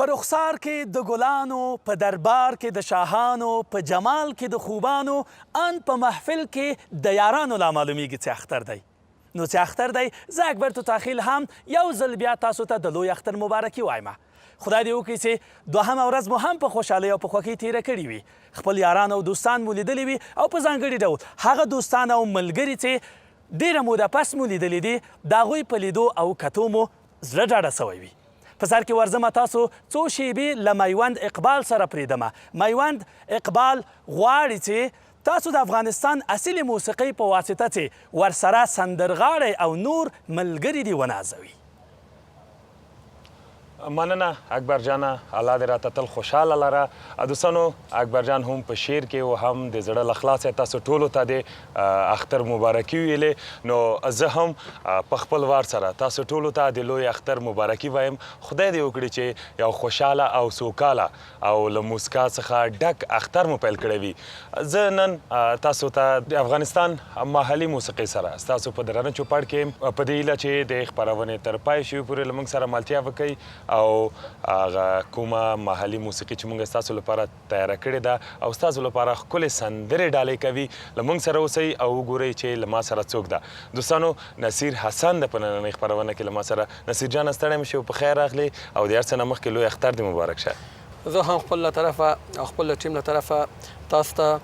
په رخسار کې د ګلانو، په دربار کې د شاهانو، په جمال کې د خوبانو، ان په محفل کې د یارانو لا معلومیږي چې اختر دی. نو چې اختر دی زه اکبر توتاخیل هم یو ځل بیا تاسو ته د لوی اختر مبارکي وایم. خدای دې وکړي چې دوهمه ورځ مو هم په خوشحالۍ او په خوښۍ تېره کړې وي. خپل یاران او دوستان مو لیدلي وي او په ځانګړي ډول هغه دوستان او ملګري چې ډېره موده پس مو لیدلي دي د هغوی په لیدو او کتو مو زړه ډاډه سوی وي. په سر کې ورځمه تاسو څو شیبې له میوند اقبال سره پرېږدمه. میوند اقبال غواړي چې تاسو د افغانستان اصلي موسیقۍ په واسطه چې ورسره سندرغاړی او نور ملګري دي ونازوي. مننه اکبر جانه، الله دې راته تل خوشحاله لره. دوستانو اکبر جان هم په شعر کې او هم د زړه له خلاصه تاسو ټولو ته د اختر مبارکي ویلې. نو زه هم په خپل وار سره تاسو ټولو ته د لوی اختر مبارکي وایم. خدای دې وکړي چې یو خوشحاله او سوکاله او له موسکا څخه ډک اختر مو پیل کړی وي. زه نن تاسو ته د افغانستان محلي موسیقۍ سره ستاسو په درانه چوپړ کې په دې هیله چې د خپرونې تر پای شوي پورې له موږ سره ملتیا وکړئ او هغه کومه محلي موسیقي چې موږ ستاسو لپاره تیاره کړې ده او ستاسو لپاره ښکلې سندرې ډالۍ کوي، له موږ سره اوسئ او وګورئ چې له ما سره څوک ده. دوستانو نصیر حسن د په نننۍ خپرونه کې له ما سره. نصیر جان ستړی مه شئ، په خیر راغلی او د هر څه نه مخکې لوی اختر دې مبارک شه. زه هم خپل له طرفه او خپل ټیم له طرفه تاسو ته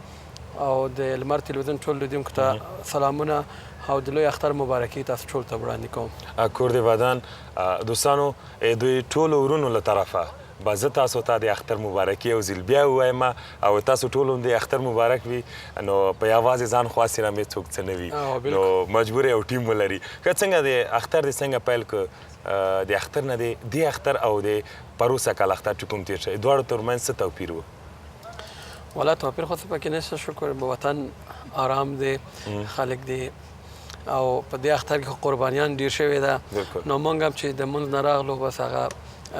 او د لمر تلویزیون ټول لیدونکو ته سلامونه او د لوی اختر مبارکي تاسو ټول ته وړاندې کوم. کور دې ودان. دوستانو دوی ټولو ورونو له طرفه به زه تاسو ته د اختر مبارکي یو ځل بیا ووایم او تاسو ټولو د اختر مبارک وي. نو په یوازې ځان خواستې رامې څوک څه نه وي، نو مجبور یو ټیم ولري. که څنګه د اختر دې څنګه پیل کړو، د اختر نه دې اختر او د پروسه کال اختر چې کوم تېر شوی دواړو ترمنځ څه توپیر و؟ والا توپیر خو څه پکې نشته، شکر به وطن آرام دی، خلک دی او په دې اختر کې قربانیان ډېر شوي ده. نو موږ هم چې د لمونځ نه راغلو بس هغه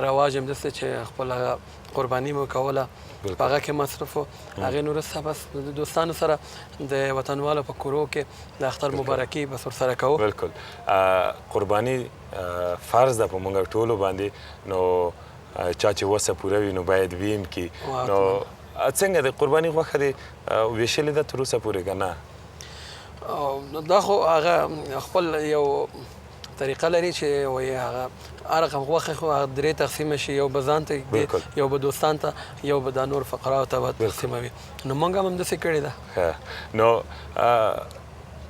رواج همداسې چې خپل هغه قرباني مو کوله په هغه کې مصرف و. هغې نه وروسته بس د دوستانو سره د وطنوالو په کورو کې د اختر مبارکي بس ورسره کوو. بلکل قرباني فرض ده په موږ ټولو باندې. نو چا چې وسه پوره وي نو باید ویم کړي. نو څنګه د قرباني غوښه دې ویشلې ده تر اوسه پورې که نه؟ دا خو هغه خپل یو طریقه لري چې وایي هغه هر رقم غوښه خو هغه درې تقسیمه شي، یو به ځان ته یو به دوستان ته، یو به دا نور فقراو ته به تقسیموي. نو موږ هم همداسې کړې ده. نو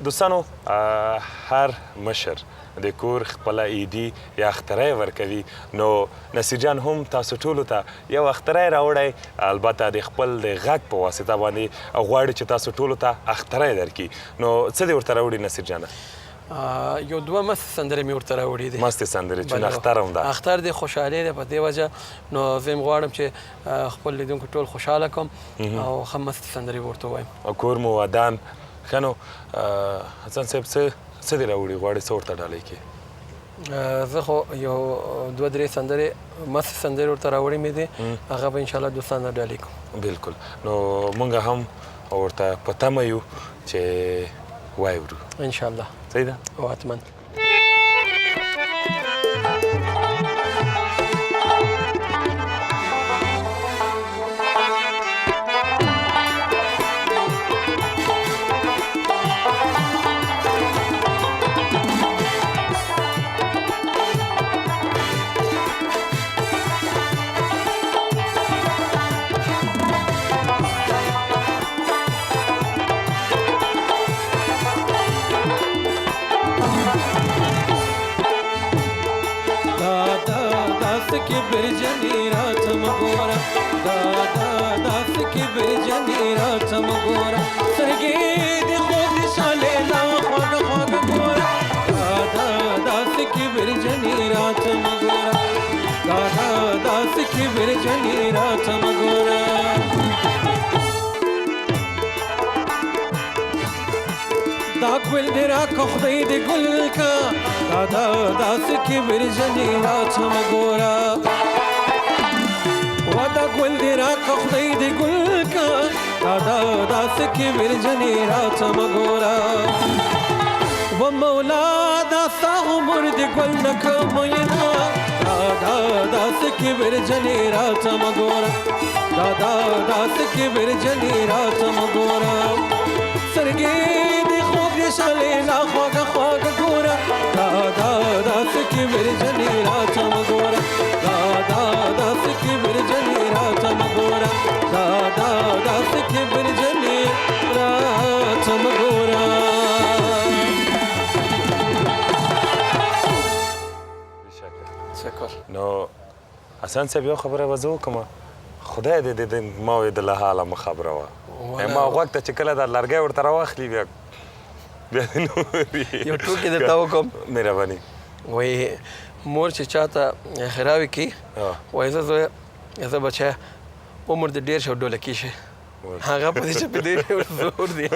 دوستانو هر مشر د کور خپله عیدي یا اختری ورکوي. نو نصیر جان هم تاسو ټولو ته یو اختری راوړی، البته د خپل د غږ په واسطه باندې غواړي چې تاسو ټولو ته اختری درکړي. نو څه دې ورته راوړي نصیر جانه؟ یو دوه مستې سندرې مې ورته راوړي دي. مستې سندرې چې اختر هم ده. اختر د خوشحالۍ دی په دې وجه. نو زه هم غواړم چې خپل لیدونکو ټول خوشحاله کړم او ښه مستې سندرې ورته ووایم. او کور مو ودان. ښه نو حسن صاحب څه دې راوړي، غواړې څه ورته ډالۍ کړي؟ زه خو یو دوه درې سندرې مستې سندرې ورته راوړې مې دي، هغه به انشاءالله دوستانو ډالۍ کوم. بلکل. نو موږ هم ورته په تمه یو چې واورو انشاءالله. صحیح ده؟ او حتما. دا ګل دې راکړه خدای دې ګل کا، دا داسې کبر جنې راڅم ګوره. و دا ګل دې راکړه خدای دې ګل کا، دا داسې کبر جنې راڅم ګوره. و مولا دا ستا عمر دې ګل نه کړه مینا، دا داسې کې ورجنې راته مه ګوره دادا داسې کې ورجنې راته مه ګوره سترګې دې خوږ دې شلې لا خواږه خواږه ګوره دادا داسې کې ورجنې راته مه ګوره دادا داسې کې ورجنې راته مه ګوره دادا داسې کې ورجنې راته مه ګوره نو حسن صاحب یو خبره به زه وکړم خدای دې د ما وې د له حاله مه خبره وه ما غوږ ته چې کله دا لرګی ورته راواخلي بیا یو ټوکې درته وکړم مهرباني وایي مور چې چاته خراوي کوي وایي زه زویه زه بچی عمر دې ډېر شي او ډولکي شي هغه په دې چې په دې ډېر زور دی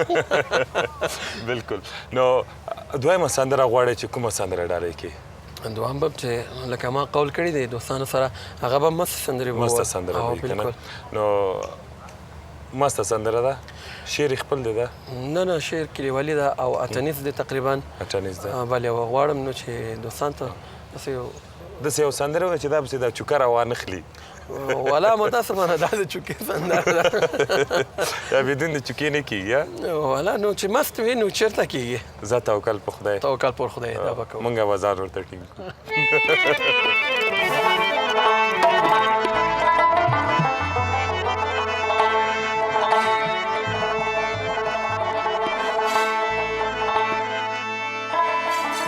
بلکل نو دویمه سندره غواړئ چې کومه سندره ډالۍ کې دوهم به چې لکه ما قول کړی دی دوستانو سره هغه به مسته سندرې به مسته سندره به وي نو مسته سندره ده شعر خپل دی ده نه نه شعر کلیوالي ده او اتنیز دی تقریبا اتنیز ده بلې غواړم نو چې دوستان ته داسې یو سندره وه چې دا پسې دا چوکه راوانخلي ولا متاسفانه دا د چوکۍ سندره ده دا بدون د چوکۍ نه کېږي ولا نو چې مست وي نو چېرته کېږي زه توکل په خدای توکل پر خدای دا به کوو مونږ به ځان ورته ټینګ کړو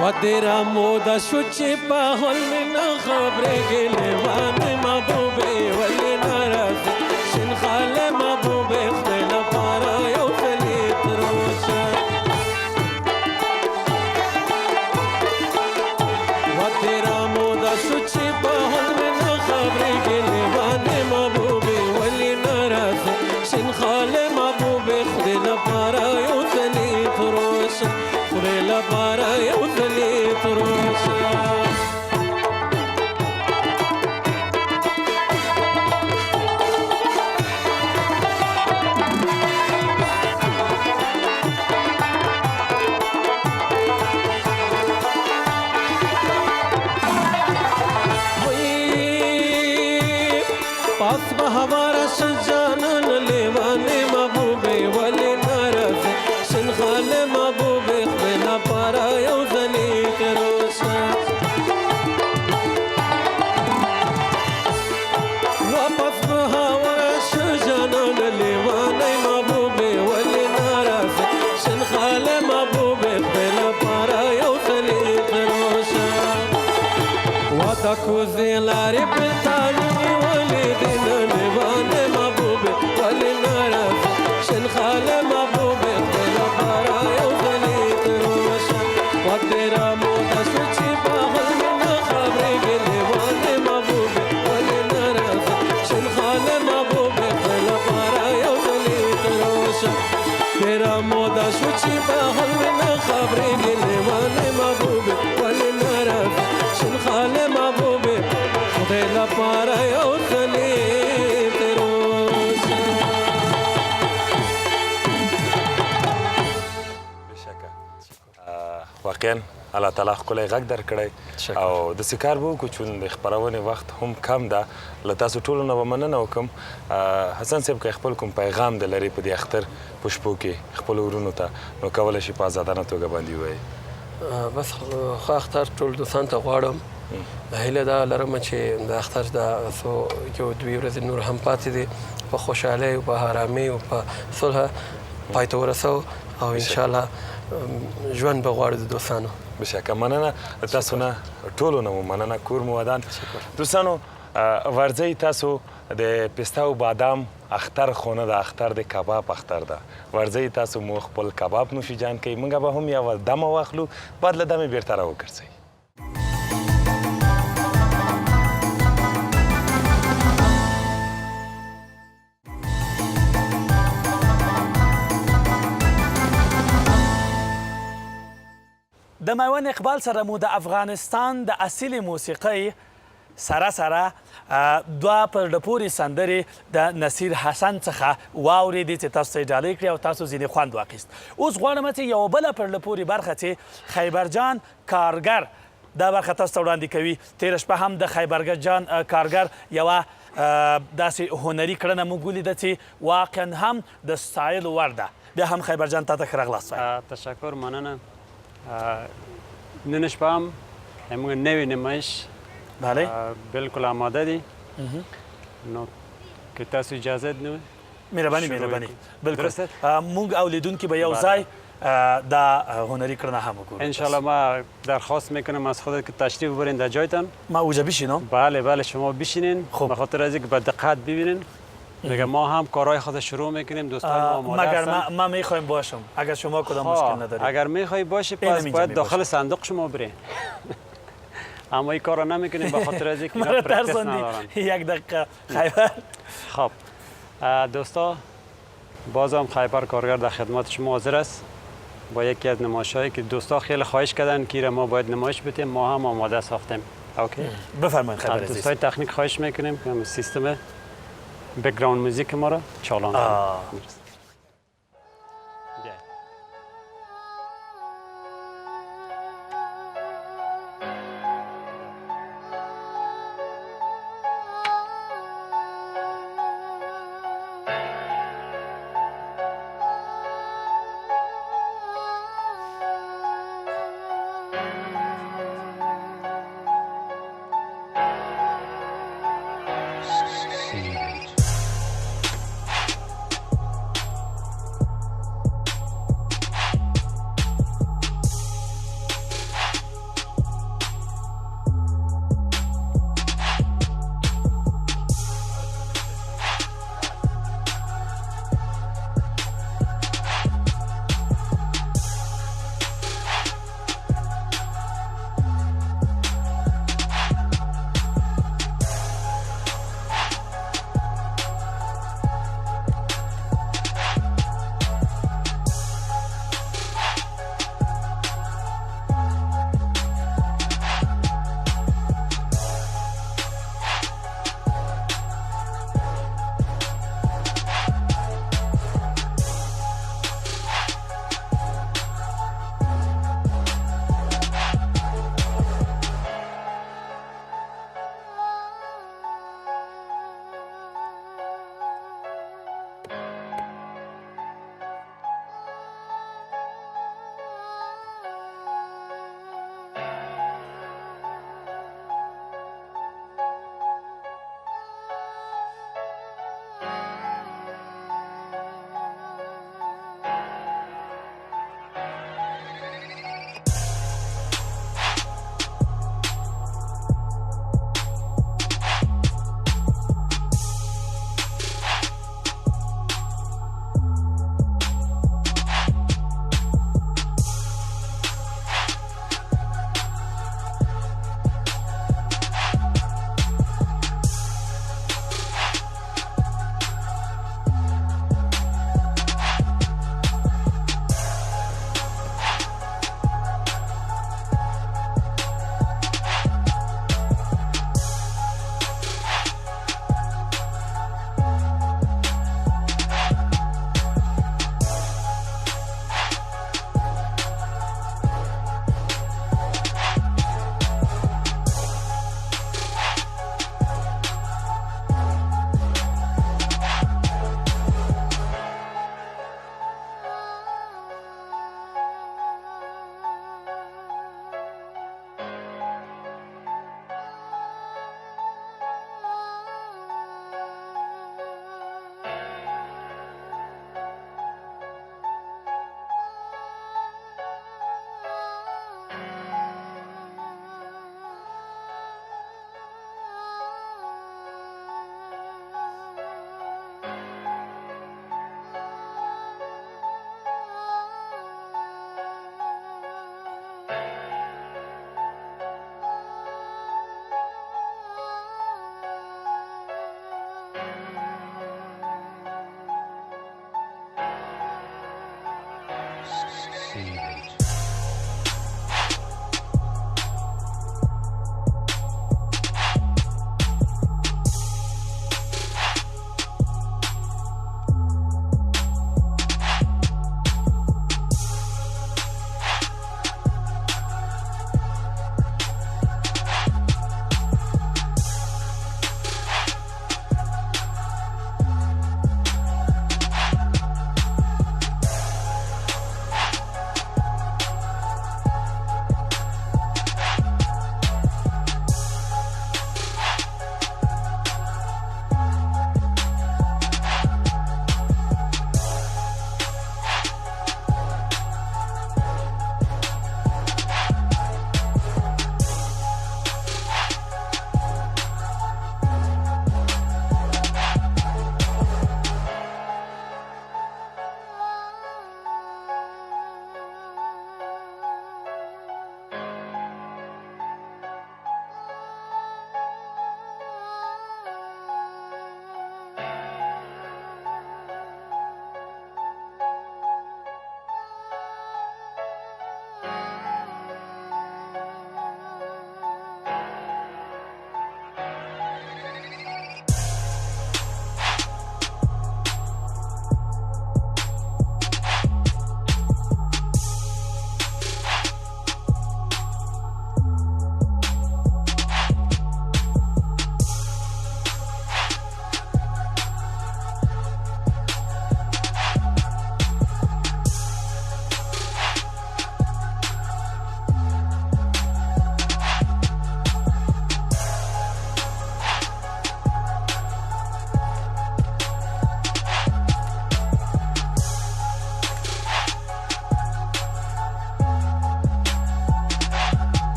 و تیرا مودا شو چې په حال مې نه خبرېږي لیوانې محبوبې ولې ناراضي شین خاله محبوبې خدای لپاره یو ځلې تروشه و تیرا مودا شو چې په حال مې نه خبرېږي لیوانې محبوبې ولې ناراضي شین خاله محبوبې خدای لپاره یو ځلې تروشه خدای لپاره یو ځلې تروشه पास में हमारा शजानन लेवाने महबूबे वाले नाराज शन खाले महबूबे खना पारा यो जली करोसा वापस में हमारा शजानन लेवाने महबूबे वाले नाराज शन खाले महबूबे खना पारा यो जली करोसा वादा को ज़ेलारे बितानी واقعا الله تعالی ښکلی غږ درکړی او داسې کار به وکړو چې د خپرونې وخت هم کم ده له تاسو ټولو نه به مننه وکړم حسن صاحب که خپل کوم پیغام د لري په دې اختر په شپو کې خپلو ورونو ته نو کولی شي په ازادانه توګه باندې ووایي بس ښه اختر ټول دوستانو ته غواړم هیله دا لرم چې د اختر د یو دوې ورځې نور هم پاتې دي په خوشحالۍ او په ارامۍ او په صلح پای ته ورسو او انشاءالله ژوند به غواړو د دوستانو بشکه مننه تاسو نه ټولو نه مو مننه کور مو ودان دوستانو ورځئ تاسو د پسته او بادام اختر خو نه د اختر د کباب اختر ده ورځئ تاسو مو خپل کباب نوشي جان کوئ موږ به هم یوه دمه واخلو بعد له دمې بیرته راوګرځئ د میوند اقبال سره مو د افغانستان د اصیل موسیقۍ سره دوه پرله پورې سندرې د نصیر حسن څخه واورېدې چې تاسو ته یې ډالۍ کړې او تاسو ځینې خوند واخیست اوس غواړم چې یوه بله پرله پورې برخه چې خیبرجان کارګر دا برخه تاسو ته وړاندې کوي. تېره شپه هم د خیبرجان کارګر یوه داسې هنري کړنه موږ ولیده چې واقعا هم د ستایلو وړ ده. بیا هم خیبرجان تا ته ښه راغلاست وایم. تشکر، مننه. نن شپه هم موږ نوې نمایش بله بالکل آماده دي، نو که تاسو اجازه نو مهرباني بالکل موږ او لیدونکي به یو ځای دا هنری کردن هم بگو. انشالله ما درخواست میکنم از خودت که تشریف ببرین در جایتان. ما اوجا بشینم؟ بله شما بشینین. به خاطر از اینکه به دقت ببینین. دیگه ما هم کارهای خود شروع میکنیم، دوستان ما آماده هستن. ما میخوایم باشم اگر شما کدام مشکل ندارید. اگر میخوای باشی پس باید داخل صندوق شما برین. اما این کارو نمیکنیم به خاطر از اینکه اینا پرکتیس ندارن. یک دقیقه خیبر. خب دوستا، بازم خیبر کارگر در خدمت شما حاضر است با یکی از نمایش‌هایی که دوستا خیلی خواهش کردن که ما باید نمایش بدیم، ما هم آماده ساختیم. اوکی؟ بفرمایید خیبر عزیز. دوستای تکنیک خواهش میکنیم که سیستم بک‌گراند موزیک ما را چالان کنیم.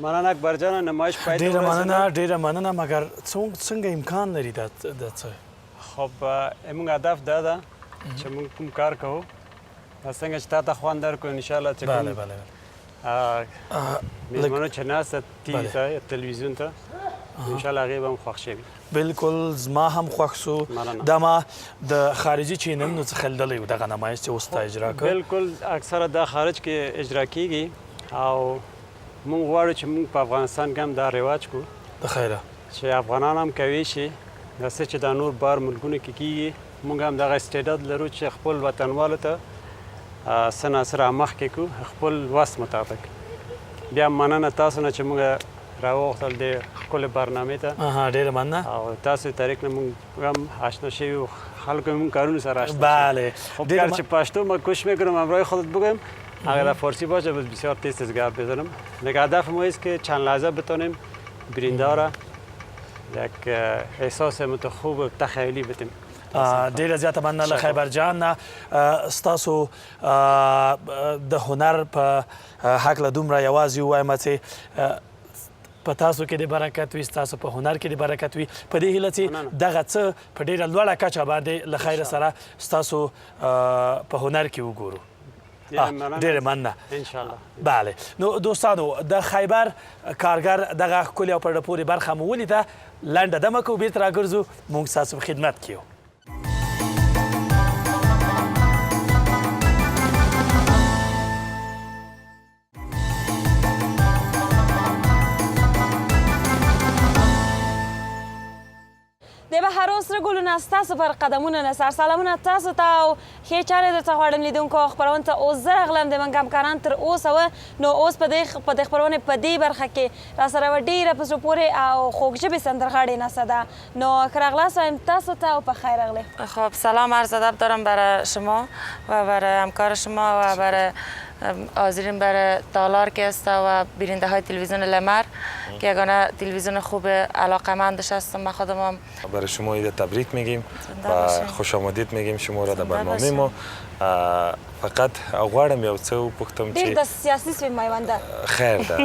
مننه اکبر جان نمایش پای ته ډیره ورسېده. مننه ډیره مننه مګر څنګه امکان لري دا څه خب زموږ هدف دا ده چې موږ کوم کار کوو دا څنګه چې تا ته خوند درکړو انشاءالله چې بله کوم بله میزبانو چې ناسته ټي وي ته یا تلویزیون ته انشاءالله هغې به هم خوښ شوي. بالکل زما هم خوښ سو مننه. دا ما د خارجي چینلونو څخه لیدلی و دغه نمایش چې اوس تا اجرا کړ. بالکل اکثره دا خارج کې اجرا کیږي او موږ غواړو چې موږ په افغانستان کې هم دا رواج کړو د خیره چې افغانان هم کوي شي دا څه چې دا نور بار ملکونو کې کیږي موږ هم دغه استعداد لرو چې خپل وطنوالو ته څه ناڅه مخکې کړو خپل وس مطابق. بیا مننه تاسو نه چې موږ راوغوښتل دې ښکلې برنامې ته ډیره مننه او تاسو طریق نه موږ هم آشنا شوي و خلکو موږ کارونو سره آشنا بله خب گرچه پشتو ما کوشش میکنم همراه خودت بگویم اگر در فارسی باشه بس بسیار تیز گپ بزنم. دیگه هدف ما است که چند لحظه بتونیم برنده را یک احساس خوب و تخیلی بدیم. ډیره زیاته مننه له خیبر جان نه ستاسو د هنر په هکله دومره یوازې ووایم چې په تاسو کې د برکت وي ستاسو په هنر کې د برکت وي په دې هیله چې دغه څه په ډیره لوړه کچه باندې له خیره سره ستاسو په هنر کې وګورو. ډیره مننه انشاءالله. بله نو دوستانو د خیبر کارګر دغه ښکلې او په زړه پورې برخه مو ولیده لنډه دمه کوو بیرته راګرځو موږ ستاسو په خدمت کې یو. د بهر اوسره ګلونه ستاسو پر قدمونه نه سرسلامونه تاسو ته او ښې چارې درته غواړم لیدونکو خپرونې ته اوس زه راغلم د منګ همکاران تر اوسه وه نو اوس په دې خپرونې په دې برخه کې راسره یوه ډېره په زړه پورې او خوږ ژبې سندرغاړې نسته ده نو که راغلاست وایم تاسو ته او پخیر راغلی. خب سلام عرض ادب دارم برای شما و برای همکار شما و برای حاضرین برای تالار که است و بیننده های تلویزیون لمر که یگانه تلویزیون خوب علاقمندش هستم. من خودم هم برای شما عید تبریک میگیم و خوش آمدید میگیم شما را در برنامه ما. فقط غواړم یو څه وپوښتم چې ډېر د سیاسي سوی میونده خیر ده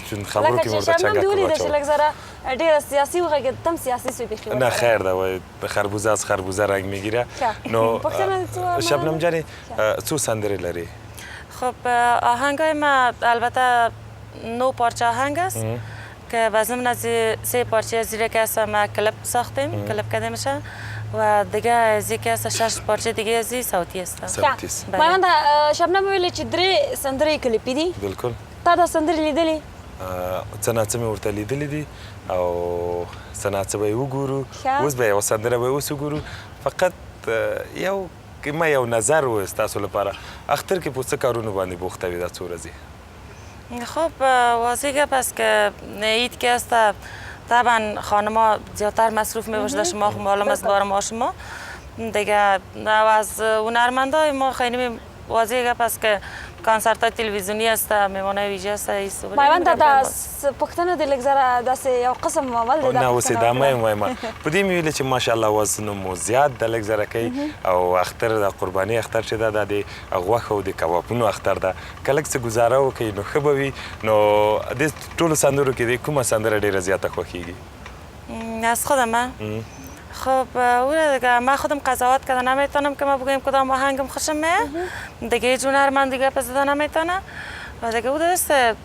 چون خبرو کې ورته لکه چې شبنم دې ولیده چې چنګه لږ ذره ډېره سیاسي وغږېده تم سیاسي سوی بیخي نه خیر ده وای خربوزه از خربوزه رنگ میگیره. نو شبنم جانی څو سندرې لري؟ خب آهنگای ما البته 9 پارچه آهنگ است که به ضمن از 3 پارچه زیر که است ما کلپ ساختیم کلپ کده میشه و دیگه از یکی است 6 پارچه دیگه از صوتی است. صوتی است. میونده شبنم ویلي چې 3 سندرې کلیپي دي. بالکل. تا دا سندرې لیدلې؟ څه ناڅه مې ورته لیدلې دي او څه ناڅه به یې وګورو اوس به یوه سندره به اوس وګورو. فقط ما یو نظر و ستاسو لپاره اختر کې په څه کارونو باندې بوخته وي دا څو ورځې؟ خب واضح گپ است که عید که است طبعا خانم‌ها زیادتر مصروف می‌باشند شما معلوم است بار ما شما دیگه از هنرمندای ما خیلی واضح گپ است که کنسرت تلویزیونی است میمانه ویژه است میونده دا پښتنه د لږ ذره داسې یو قسم عمل دی نه اوس دا مې وایم په دې مې ویل چې ماشاءالله وزن مو زیات د لږ ذره کوي او اختر د قرباني اختر چې دا د غوښه او د کبابونو اختر ده که لږ څه ګزاره وکړي نو ښه به وي. نو د ټولو سندرو کې د کومه سندره ډېره زیاته خوښیږي؟ از خودم خب او دیگه من خودم قضاوت کردن نمیتونم که ما بگویم کدام آهنگم خوشم میاد دیگه هیچ هنرمند دیگه پس زدن نمیتونه و دیگه او درسته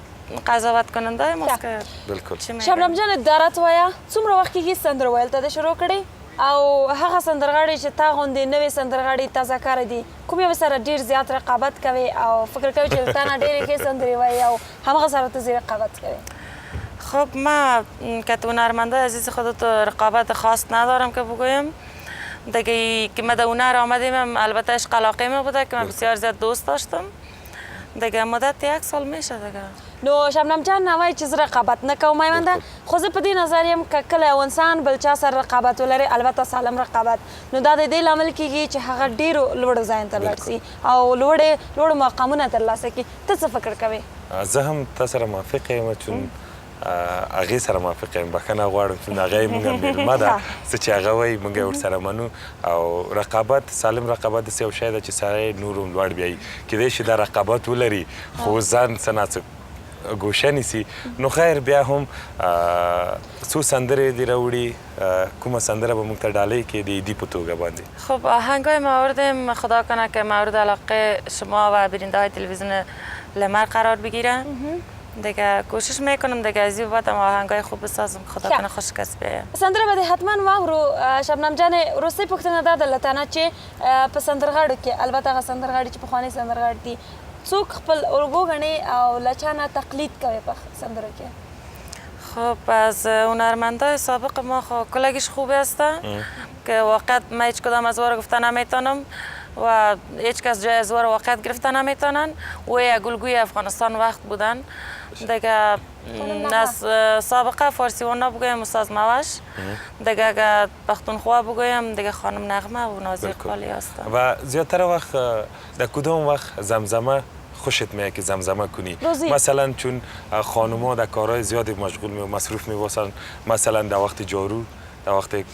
قضاوت کننده ماست که بالکل. شبنم جان درات وایا څومره وخت کې سندر ویل ته شروع کړی او هغه سندرغاړي چې تا غوندې نوې سندرغاړي تازه کار دي کوم یو سره ډیر زیات رقابت کوي او فکر کوي چې تا نه ډېرې ښې سندرې وایي او همغه سره ته رقابت کوي؟ خب ما که تو هنرمنده عزیز خودت رقابت خاص ندارم که بگویم دیگه که من در هنر آمدیم البته عشق علاقه ما بوده که من بسیار زیاد دوست داشتم دیگه مدت 1 سال میشه دیگه. نو شبنم جان نوای چیز رقابت نکوم میونده خو زه په دې نظر یم که کله یو انسان بل چا سره رقابت ولري البته سالم رقابت نو دا د دې لامل کیږي چې هغه ډیرو لوړو ځایونو ته لاړ شي او لوړ مقامونه ترلاسه کړي. ته څه فکر کوې؟ زه هم تا سره موافق یم چون هغې سره موافق یم بخښنه غواړم چون هغه یې مونږ مېلمه ده څه چې هغه وایي مونږ یې ورسره منو او رقابت سالم رقابت داسې یو شی ده چې سړی نور هم لوړ بیایي کیدای شي دا رقابت ولري خو ځان څه ناڅه ګوشه نیسي نو خیر بیا هم څو سندرې دې راوړي کومه سندره به موږ ته ډالۍ کړي د عیدي په توګه باندې؟ خب آهنگای ما آوردیم خدا کنه که مورد علاقه شما و بیننده های تلویزیون لمر قرار بگیره دیگه کوشش میکنم دیگه از این بعد آهنگای خوب بسازم خدا کنه خوش کس بیایم. سندره به حتما واورو. شبنم جان وروستۍ پوښتنه دا ده له تا نه چې په سندرغاړو کې البته هغه سندرغاړي چې پخواني سندرغاړي دي څوک خپل الګو ګڼي او له چا نه تقلید کوي په سندرو کې؟ خب از هنرمندای سابق ما کلگیش خوب هسته که واقعا من هیچ کدام از وارو گفته نمیتونم و هیچ کس جای از وارو واقعا گرفته نمیتونن و یک گلگوی افغانستان وقت بودن دیگه از سابقه فارسی وانا بگویم استاد موش دیگه اگر پختونخوا بگویم دیگه خانم نغمه و نازی اقبالی هستن. و زیادتر وقت در کدام وقت زمزمه خوشت میاد که زمزمه کنی؟ مثلا چون خانوما در کارهای زیادی مشغول و مصروف میباشن مثلا در وقت جارو در وقت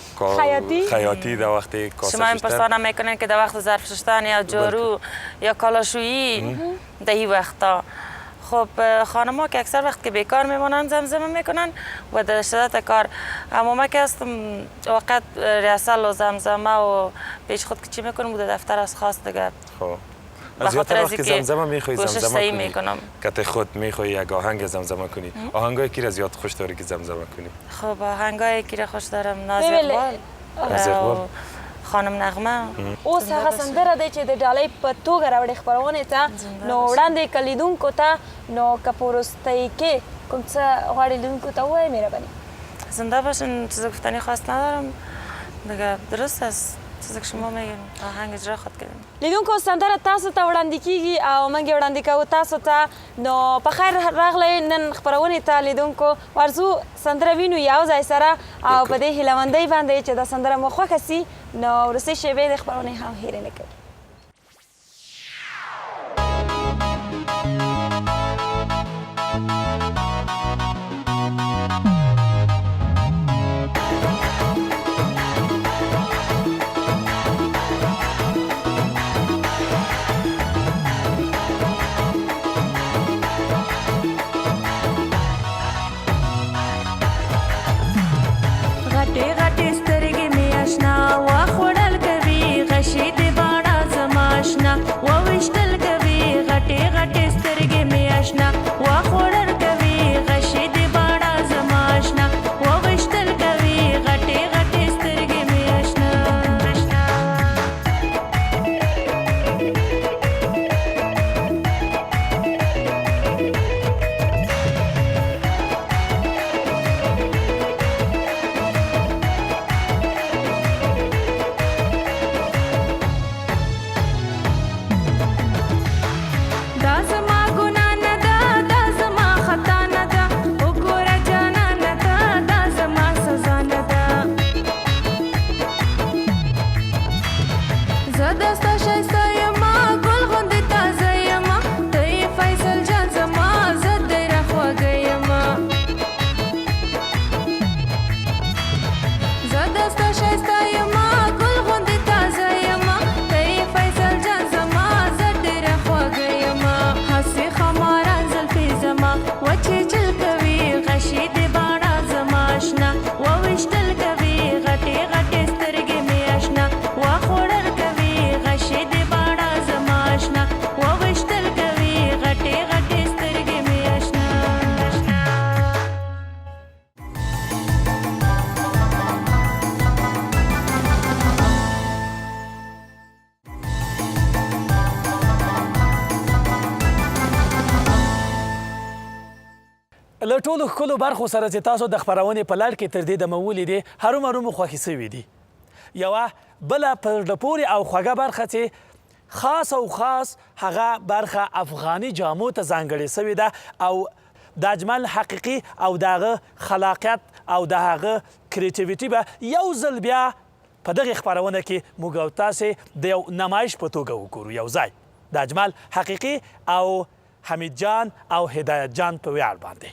خیاطی در وقت کاسه شما این پرسانه میکنین که در وقت ظرف شستن یا جارو یا کالاشویی در این وقتا خب خانم‌ها که اکثر وقت که بیکار میمونن زمزمه میکنن و در شدت کار اما ما که هستم وقت ریاصل و زمزمه و پیش خود که چی میکنم بوده دفتر از خاص دیگه خب زیادتر وقت که زمزمه میخوایی زمزمه کنی که خود میخوایی یک آهنگ زمزمه کنی آهنگای کی را زیاد خوش داری که زمزمه کنی؟ خب آهنگای کی را خوش دارم نازی اقبال خانم نغمه اوس هغه سندره دی چې د ډالۍ په توګه راوړې خپرونې ته نو وړاندې که لیدونکو ته نو که په وروستۍ کې کوم څه غواړې لیدونکو ته ووایې مهرباني؟ زنده باشین چیز گفتنی خواست ندارم دیگه درست است چیزی که شما میگین آهنگ اجرا خود کردیم. لیدونکو سندره تاسو ته وړاندې کیږي او موږ یې وړاندې کوو تاسو ته نو په خیر راغلی نن خپرونې ته لیدونکو ورځو سندره وینو یو ځای سره او په دې هیلهمندۍ باندې چې دا سندره مو خوښه سي نو وروستۍ شېبې د خپرونې هم هیرې نه کوي. له ټولو ښکلو برخو سره چې تاسو د خپرونې په لړ کې تر دې دمه ولیدې هرومرو مو خوښې سوي دي. یوه بله په زړه پورې او خوږه برخه چې خاص او خاص هغه برخه افغاني جامو ته ځانګړې سوې ده او د اجمل حقیقي او د هغه خلاقیت او د هغه کریټیویټي به یو ځل بیا په دغه خپرونه کې موږ او تاسې د یو نمایش په توګه وګورو یو ځای د اجمل حقیقي او حمید جان او هدایت جان په ویاړ باندې.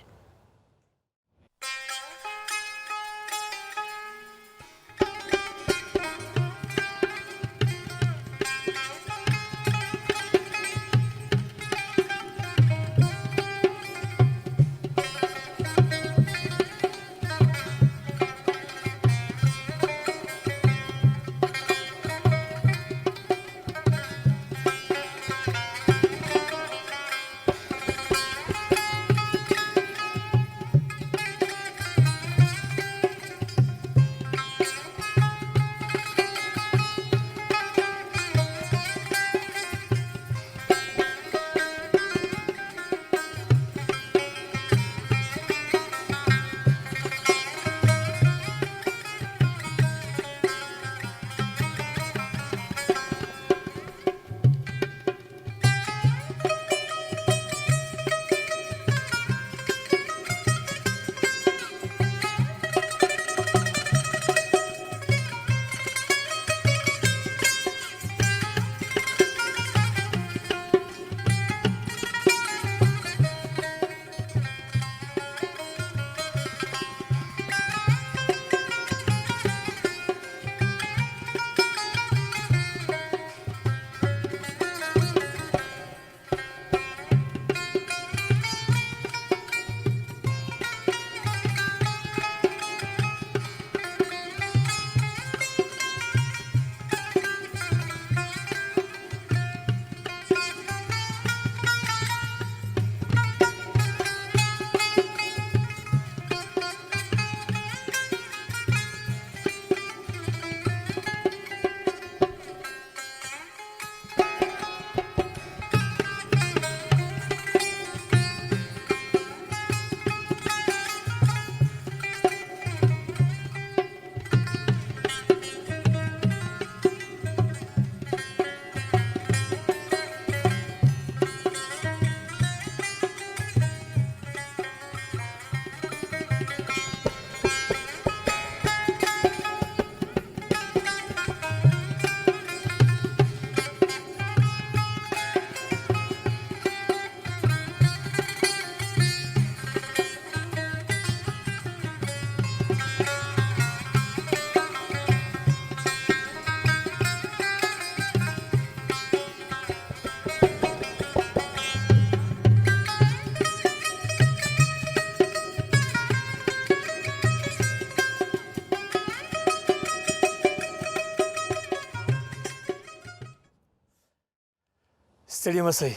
ستړي مسئ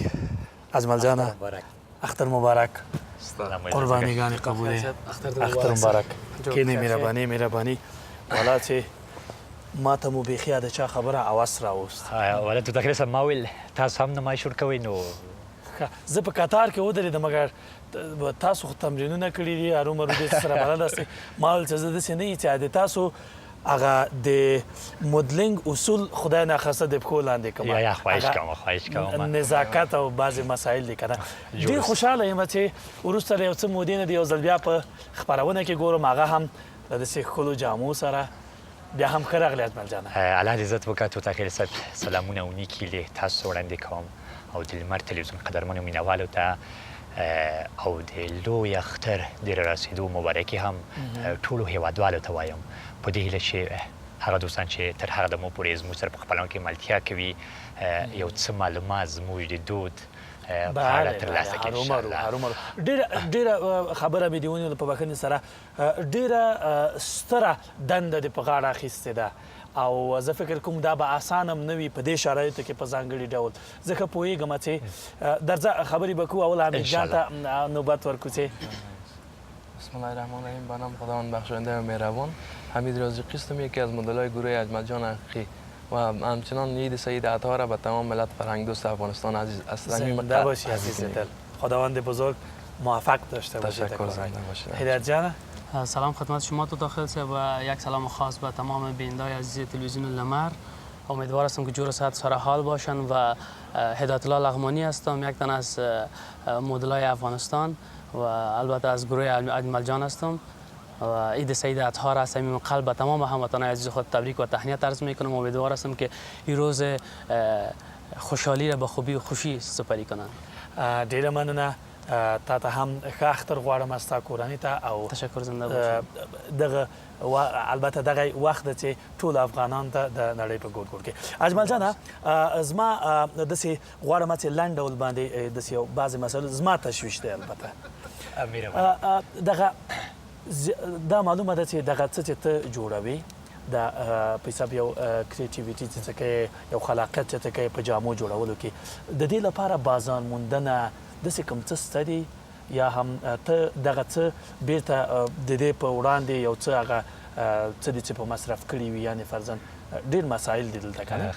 اجمل جانه اختر مبارک قربانیگان قبوله اختر مبارک کینه مهربانی والا چې ما ته مو بیخي د چا خبره اواز راوست والا تو تکلیف ما ویل تاسو هم نمایش ورکوئ نو زه په قطار کې ودرېدم مګر تاسو خو تمرینونه کړي دي ارومرو دې سره بلد یاستئ ما ویل چې زه داسې نه یم چې د تاسو هغه د مدلینګ اصول خدای ناخواسته د پښو لاندې کوم یا خواهش کوم نزاکت او بعضې مسایل دي که نه ډېر خوشحاله یم چې وروسته د یو څه مودې نه د یو ځل بیا په خپرونه کې ګورم هغه هم د داسې ښکلو جامو سره بیا هم ښه راغلی اجمل جانه الله دې عزت وکړه توتاخیل صاحب سلامونه او نیکي له تاسو وړاندې کوم او د لمر تلویزیون قدرمنو مینوالو ته او د لوی اختر د رارسېدو مبارکي هم ټولو هیوادوالو ته وایم په دې هیله چې هغه دوستان چې تر هغه دمو پورې زموږ سره په خپلوان کې ملتیا کوي یو څه معلومات زموږ د دود په اړه ترلاسه کړي هرومرو ډېره خبره مې د ونیول په بښنې سره ډېره ستره دنده دې په غاړه اخیستې ده او زه فکر کوم دا به اسانه هم نه وي په دې شرایطو کې په ځانګړي ډول زه ښه پوهېږم چې درځه خبرې به کوو اول حمید جان ته نوبت ورکو چې بسم الله الرحمن الرحیم به نام خداوند بخشاینده و مهربان حمید رازقی هستم یکی از مدلای گروه اجمل جان حقیقی و همچنان عید سعید عطا را به تمام ملت فرهنگ دوست افغانستان عزیز از زنده باشی عزیز دل خداوند بزرگ موفق داشته باشید تشکر زنده باشید هدایت جان سلام خدمت شما تو داخل و یک سلام خاص به تمام بینندگان عزیز تلویزیون لمر. امیدوار هستم که جور صحت سر حال باشن و هدایت الله لغمانی هستم، یک تن از مدلای افغانستان و البته از گروه اجمل جان هستم و عید سعید اطهار از صمیم قلب به تمام هموطنان عزیز خود تبریک و تهنیت عرض میکنم. امیدوار هستم که این روز خوشحالی را به خوبی و خوشی سپری کنن. ډیره مننه. تا ته هم ښه اختر غواړم از تا کورنۍ ته او تشکر زنده باشئ. دغه البته دغه وخت دی چې ټولو افغانانو ته د نړۍ په ګوټ ګوټ کې. اجمل جانه زما داسې غواړم چې لنډ ډول باندې داسې یو بعضې مسایلو زما تشویش دی البته دغه دا معلومه ده چې دغه څه چې ته جوړوې د په حساب یو کریټیویټي چې څه کوې یو خلاقیت چې څه کوې په جامو جوړولو کې د دې لپاره بازار موندنه داسې کوم څه شته دي یا هم ته دغه څه بیرته د دې په وړاندې یو څه هغه څه دي چې په مصرف کړي وي یعنې فرضاً ډېر مسایل دي دلته که نه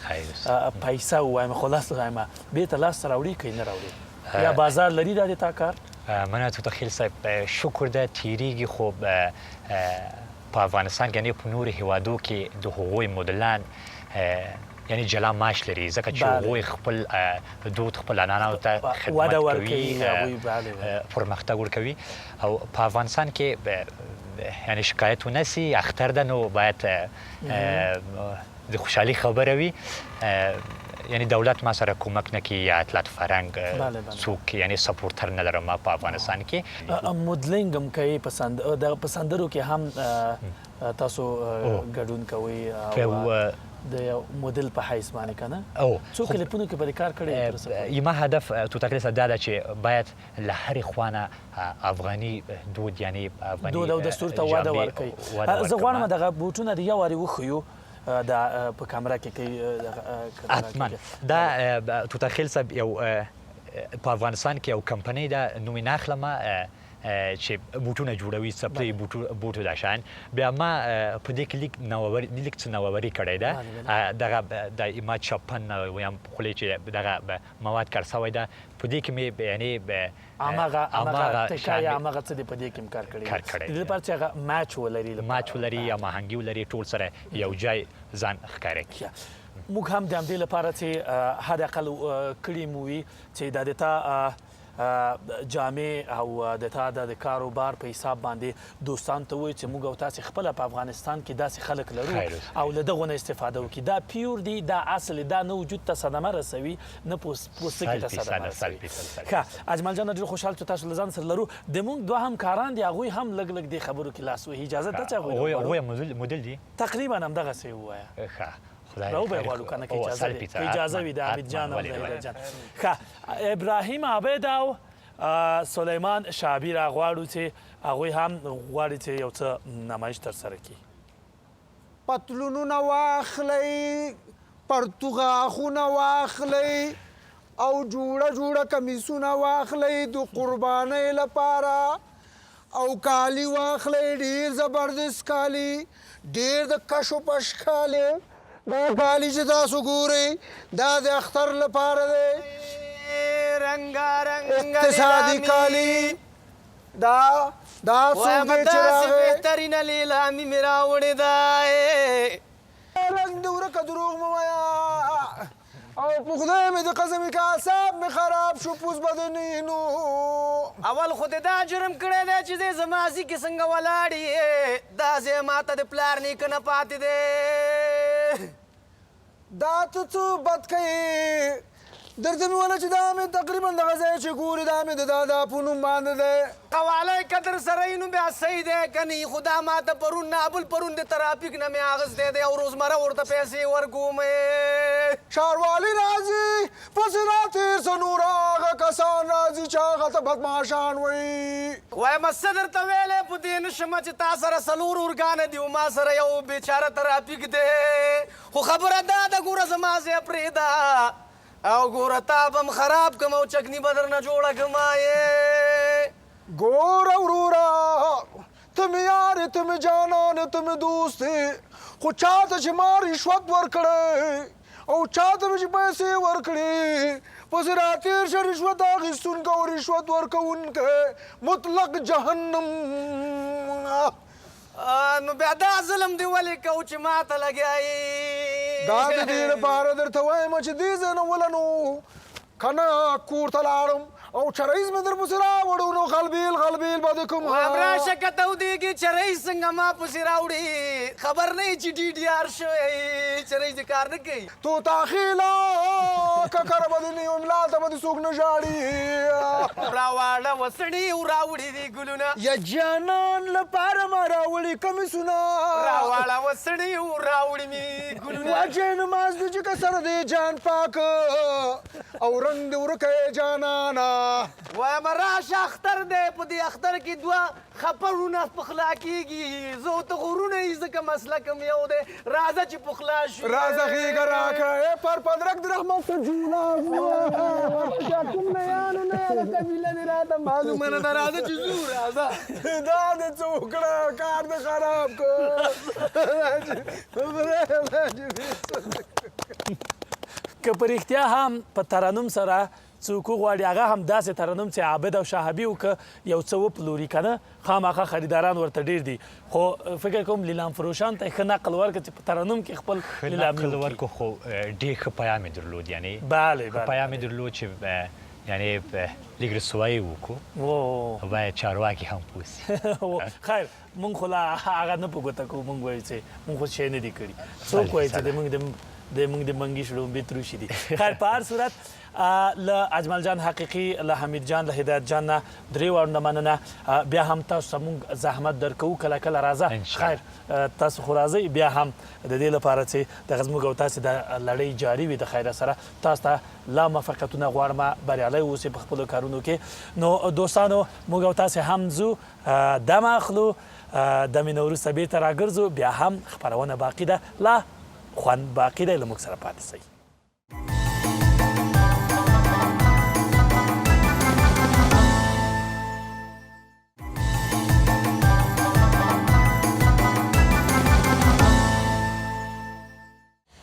پیسه ووایم خلاص وایم بیرته لاسته راوړي که نه راوړي یا بازار لري دا د تا کار؟ من تو تخیل صاحب شکر ده تیریږي خو په افغانستان کې یعنې په نورو هیوادو کې د هغوی مدلان یعنی جلا معاش لري ځکه چې هغوی خپل دود خپل عنعنو ته خدمت کوي پرمختګ ورکوي او په افغانستان کې یعنی شکایت ونسي اختر ده نو باید د خوشحالي خبره وي یعنی دولت ما سره کومک نکي یا اطلاعات فرهنګ څوک یعنی سپورټر نه لرم په افغانستان کې مدلینګ هم کوي په سندرو کې هم تاسو ګډون کوئ او د یو مدل په حیث باندې که نه څو کلیپونو کې به دې کار کړی یما هدف تو تقریبا صاحب دا ده چې باید له هرې خوا نه افغاني دود یعنی افغاني دود او دستور ته وده ورکوي. زه غواړم دغه بوټونه د یو وارې وښیو دا په کامره کې کوي حتما دا تو تخیل صاحب یو په افغانستان کې یو کمپنۍ ده نوم یې نه اخلمه چې بوټونه جوړوي سپلې بوټو دا شان بیا ما په دې کې لیک څه نوآوري کړې ده دغه د ما چپن ویم خولې چې دغه مواد کار سوی ده په دې کې مې یعنی هماغه تکه یا هماغه څه دې په دې کې هم کار کړی د دې لپاره چې هغه ماچ ولري یا ماهنګي ولري ټول سره یو ځای ځان ښکاره کړي. موږ هم د همدې لپاره چې حداقل کړي مو وي چې دا د تا جامې او د تا د کاروبار په حساب باندې دوستان ته وایي چې موږ او تاسې خپله په افغانستان کې داسې خلک لرو او له دغو نه استفاده وکړي. دا پیور دی، دا اصل، دا نه وجود ته صدمه رسوي نه پوستکي ته صدمه رسوي. ښه اجمل جان ډېر خوشحال چې تاسو له ځان سره لرو. د موږ دوه همکاران دي هغوی هم لږ لږ دې خبرو کې لاس وهي. اجازه ده چې هغوی مدل دي تقریبا همدغسې ووایه راوبه غواړو که نه که اجازه وي د عابد جان او د هیله جان. ښه ابراهیم عابد او سلیمان شعبي را غواړو چې هغوی هم غواړي چې یو څه نمایش ترسره کړي. پتلونونه واخلئ، پرتوغاښونه واخلئ او جوړه جوړه کمیسونه واخلئ د قربانۍ لپاره او کالي واخلئ ډېر زبردست کالي، ډېر د کشو پش کالي. دا کالي چې تاسو ګورئ دا د اختر لپاره دی، اقتصادي کالي. دا څوک دی چې راغی بهترینه لیلامي مې راوړې ده. رنګ د ورکه دروغ مه وایه او په خدای مې د قسم که اعصاب مې خراب شو پوس به دې نه نو اول خو دې دا جرم کړی دی چې دی زما کې څنګه ولاړ یې دا ځای ما ته د پلار نیکه نه پاتې دی. دا ته څه بد کوې درته مې ویله چې دا مې تقریبا دغه ځای چې ګورې دا مې د دادا په نوم باندې دی. قوالی که در سره یې نو بیا صحیح دی که نه خو دا ما ته پرون نه ابل پرون د ترافیک نه مې اخیستی دی او روزمره ورته پیسې ورکومې. ښاروالي راځي پسې راتېر څه نور هغه کسان راځي چې هغه ته بدماشان وایي. وایم څه درته ویلی په دې نه شمه چې تا سره څلور ارګانه دي او ما سره یو بېچاره ترافیک دی. خو خبره دا ده ګوره زما ځای پرېږده او ګوره تا به م خراب کم او چکني به درنه جوړه کړمه یې. ګوره وروره ته مې یار یې ته مې جانان یې ته مې دوست یې خو چا ته چې ما رشوت ورکړی او چاته به چې پیسې ورکړې پسې راتېر شه رشوت اخیستونکی او رشوت ورکوونکی مطلق جهنم. نو بیا دا ظلم دې ولې کوو چې ماته لګیایې؟ دا د دې لپاره درته وایم چې دې ځای نه ولنو که نه کور ته لاړم او چرایز مې در پسې راوړو نو غلبیل غلبیل به دې کوم. راشه که تودېږي چرایز څنګه ما پسې راوړي؟ خبر نه یې چې DDR شوی چرایز دې کار نه کوي. توتاخیله ککره به دې نه یو ملا ته به دې څوک نه ژاړي. راواړه وسړي راوړي دي ګلونه یا جانان لپاره ما راوړي کمیسونه. راواړه وسړي راوړي مې ګلونه واجې نماز دې چې که سره دې جان پاک او رنګ دې ورکه جانانا. وایم راشه اختر دی په دې اختر کې دوه خپړونه پخلا کېږي. زه ورته غرونه یې ځکه مسلک م یو دی. راځه چې پخلا شو. راځه غېږه راکړه پر پدرک د رحمت ته جوړه کوم نه یانو نه یانه قبیله دې راته معلومه نه ده. راځه چې ځو راځه. دا دې څه وکړه کار دې خراب کړ. که په رښتیا هم په ترنم سره څوک وغواړي هغه هم داسې ترنم چې عابد او شاهبي وکړه یو څه وپلوري که نه خامخا خریداران ورته ډېر دي. خو فکر کوم لیلام فروشان ته یې ښه نقل ورکړه چې په ترنم کې خپل لیلامي نقل ورکړو خو ډېر ښه پیام یې درلود. یعنې بله پیام یې درلود چې یعنې لږ رسوایي وکړو او باید چارواکي هم پوسي. خیر مونږ خو لا هغه نه په ګوته کوو. مونږ وایو چې مونږ خو شی نه دي کړي. څوک وایي چې موږ د منګي شړومبې تروشي دي. خیر په هر صورت له اجمل جان حقیقي له حمید جان له هدایت جان نه درې واړو مننه. بیا هم تاسو ته مونږ زحمت درکوو کله کله راځه. خیر تاسو خو راځئ بیا هم د دې لپاره چې دغه زموږ او تاسې د لړۍ جاري وي د خیره سره. تاسو ته لا موفقیتونه غواړم بریالی اوسئ په خپلو کارونو کې. نو دوستانو موږ او تاسې هم ځو دم اخلو دمې نه وروسته بېرته راګرځو. بیا هم خپرونه باقي ده لا خوند باقي دی له موږ سره پاتې شئ.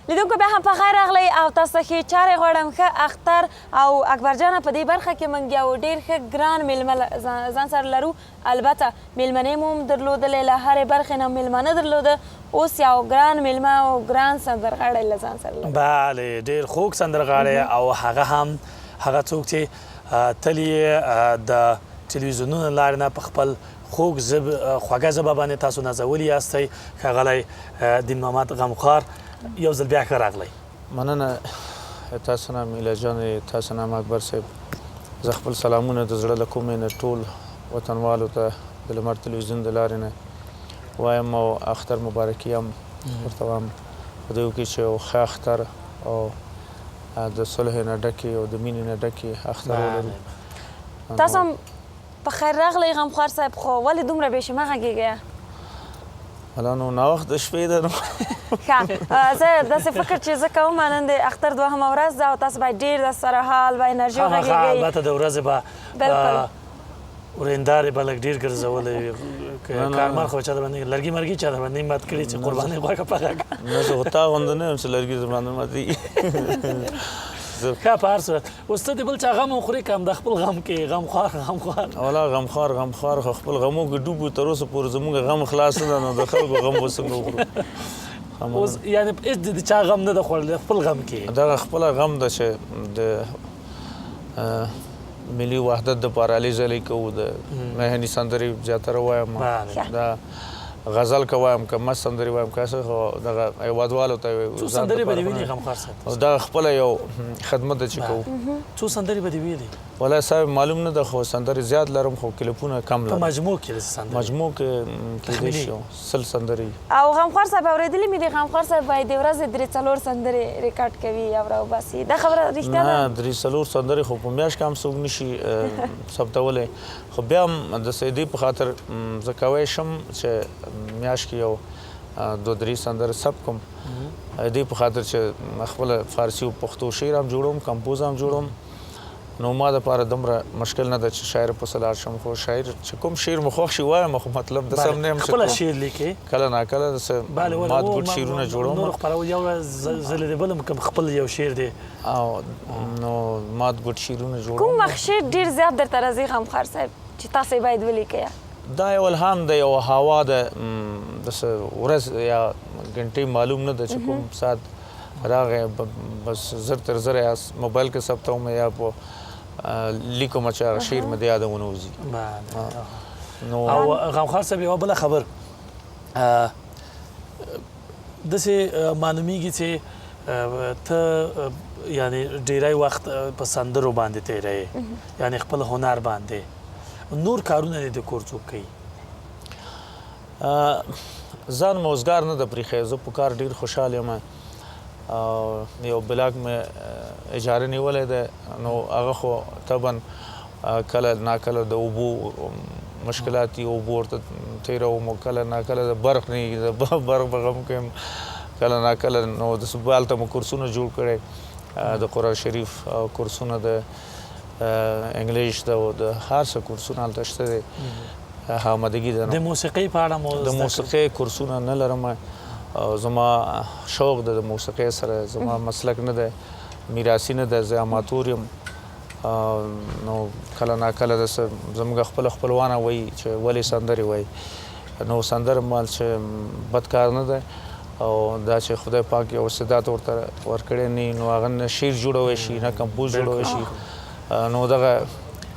لیدونکو بیا هم په خیر راغلی او تاسو ته ښې چارې غواړم. ښه اختر او اکبرجانه په دې برخه کې موږ یو ډېر ښه ګران میلمه ځان سره لرو. البته میلمنې مو هم درلودلې له هرې برخې نه میلمانه درلوده. اوس یو ګران میلمه او ګران سندرغاړی له ځان سره لرو. بله ډېر خوږ سندرغاړی او هغه هم هغه څوک چې تل یې د تلویزیونونو لارې نه په خپل خوږه ژبه باندې تاسو نازولي یاستئ. ښاغلی دین محمد غمخوار یو ځل بیا ښه راغلی. مننه تاسو نه میله جانې تاسو نه اکبر صاحب. زه خپل سلامونه د زړه له کومې نه ټول وطنوالو ته د لمر تلویزیون د لارې نه وایم او اختر مبارکي هم ورته وایم په دې کې چې یو ښه اختر او د صلح نه ډکې او د مینې نه ډکې اختر ولرو. تاسو هم په خیر راغلی غمخوار صاحب. خو ولې دومره بې شمه غږېږئ؟ ولا نو ناوخت د شپې ده نو. ښه زه داسې فکر چې زه کوم نن د اختر دوهمه ورځ ده او تاسو باید ډېر د سره حال با انرژي وغږېږئ. البته د ورځې به ورېندارې به لږ ډېر ګرځولی وي. کارمل خو چا د باندې لرګي مرګي چا د باندې مات کړي چې قربانۍ غوښه پخه کړه. نه زه خو تا غوندې نه یم چې لرګي د باندې ماتېږي. ښه په هر صورت اوس ته د بل چا غم وخورې که هم د خپل غم کې غمخوار والا غمخوار خو خپل غمو کې ډوب وو تر اوسه پورې زموږ غم خلاص نه ده نو د خلکو غم به څنګه وخورو. اوس یعنې هېڅ د چا غم نه ده خوړلی خپل غم کې دغه خپله غم ده چې د ملي وحدت دپاره هلې ځلې کوو. د مهني سندرې زیاتره وایم دا غزل که وایم که مست سندرې وایم که څه خو دغه هېوادوالو ته څو سندرې به دې ویلي غمخوار صاحب؟ دغه خپله یو خدمت ده چې کوو. څو سندرې به دې ویلي؟ والله صاحب معلوم نه ده خو سندرې زیات لرم خو کلیپونه کم لرم. په مجموع کې داسې سندرې؟ مجموع کې کېدای شي 100 سندرې. او غمخوار صاحب اورېدلي مې دي غمخوار صاحب باید د ورځې 3-4 سندرې ریکارډ کوي او راوباسي. دا خبره رښتیا ده؟ نه 3-4 سندرې خو په میاشت کې هم څوک نشي ثبتولی. خو بیا هم د سیدي په خاطر زه کوی شم چې میاشت کې یو 2-3 سندرې ثبت کړم. دې په خاطر چې خپله فارسي او پښتو شعر هم جوړوم، کمپوز هم جوړوم نو ما دپاره دومره مشکل نه ده چې شاعر پسې لاړ شم خو شاعر چې کوم شعر مې خوښ شي وایم خو مطلب داسې هم نه یم چې خپله شعر لیکې کله ناکله داسې مات ګوډ شعرونه جوړوم نور خپرول یو ورځ زه له دې بل هم کوم خپل یو شعر دی او نو مات ګوډ شعرونه جوړوم کوم وخت شعر ډېر زیات درته راځي غمخوار صاحب چې تاسې باید ولیکئ دا یو الهام دی یو هوا ده داسې ورځ یا ګنټې معلوم نه ده چې کوم ساعت راغی بس زر تر زر موبایل کې ثبتوم یا په لیکم چې هغه شعر مې د یاده ونه وځي او غمخوار صاحب یوه بله خبر داسې معلومیږي چې ته یعنې ډیری وخت په سندرو باندې تېروې یعنې خپل هنر باندې نور کارونه دې د کور څوک کوي ځان مې اوزګار نه ده پرېښی زه په کار ډېر خوشحال یم یو بلاک مې اجاره نیولی دی نو هغه خو طبعا کله ناکله د اوبو مشکلات دي اوبو ورته تېروم او کله ناکله د برق نه وي د برق په غم کې یم کله ناکله نو داسې هلته مو کورسونه جوړ کړی د قرآن شریف کورسونه د انګلیش د هر څه کورسونه هلته شته دی آمادګي ده د موسیقۍ په اړه مو د موسیقۍ کورسونه نه لرم زما شوق ده د موسیقۍ سره زما مسلک نه ده میراثي نه ده زه اماتور یم نو کله ناکله داسې زموږ خپل خپلوانه وایي چې ولې سندرې وایي نو سندره مال چې بد کار نه ده او دا چې خدای پاک یو استعداد ورته ورکړی نه نو هغه نه شعر جوړوی شي نه کمپوز جوړوی شي نو دغه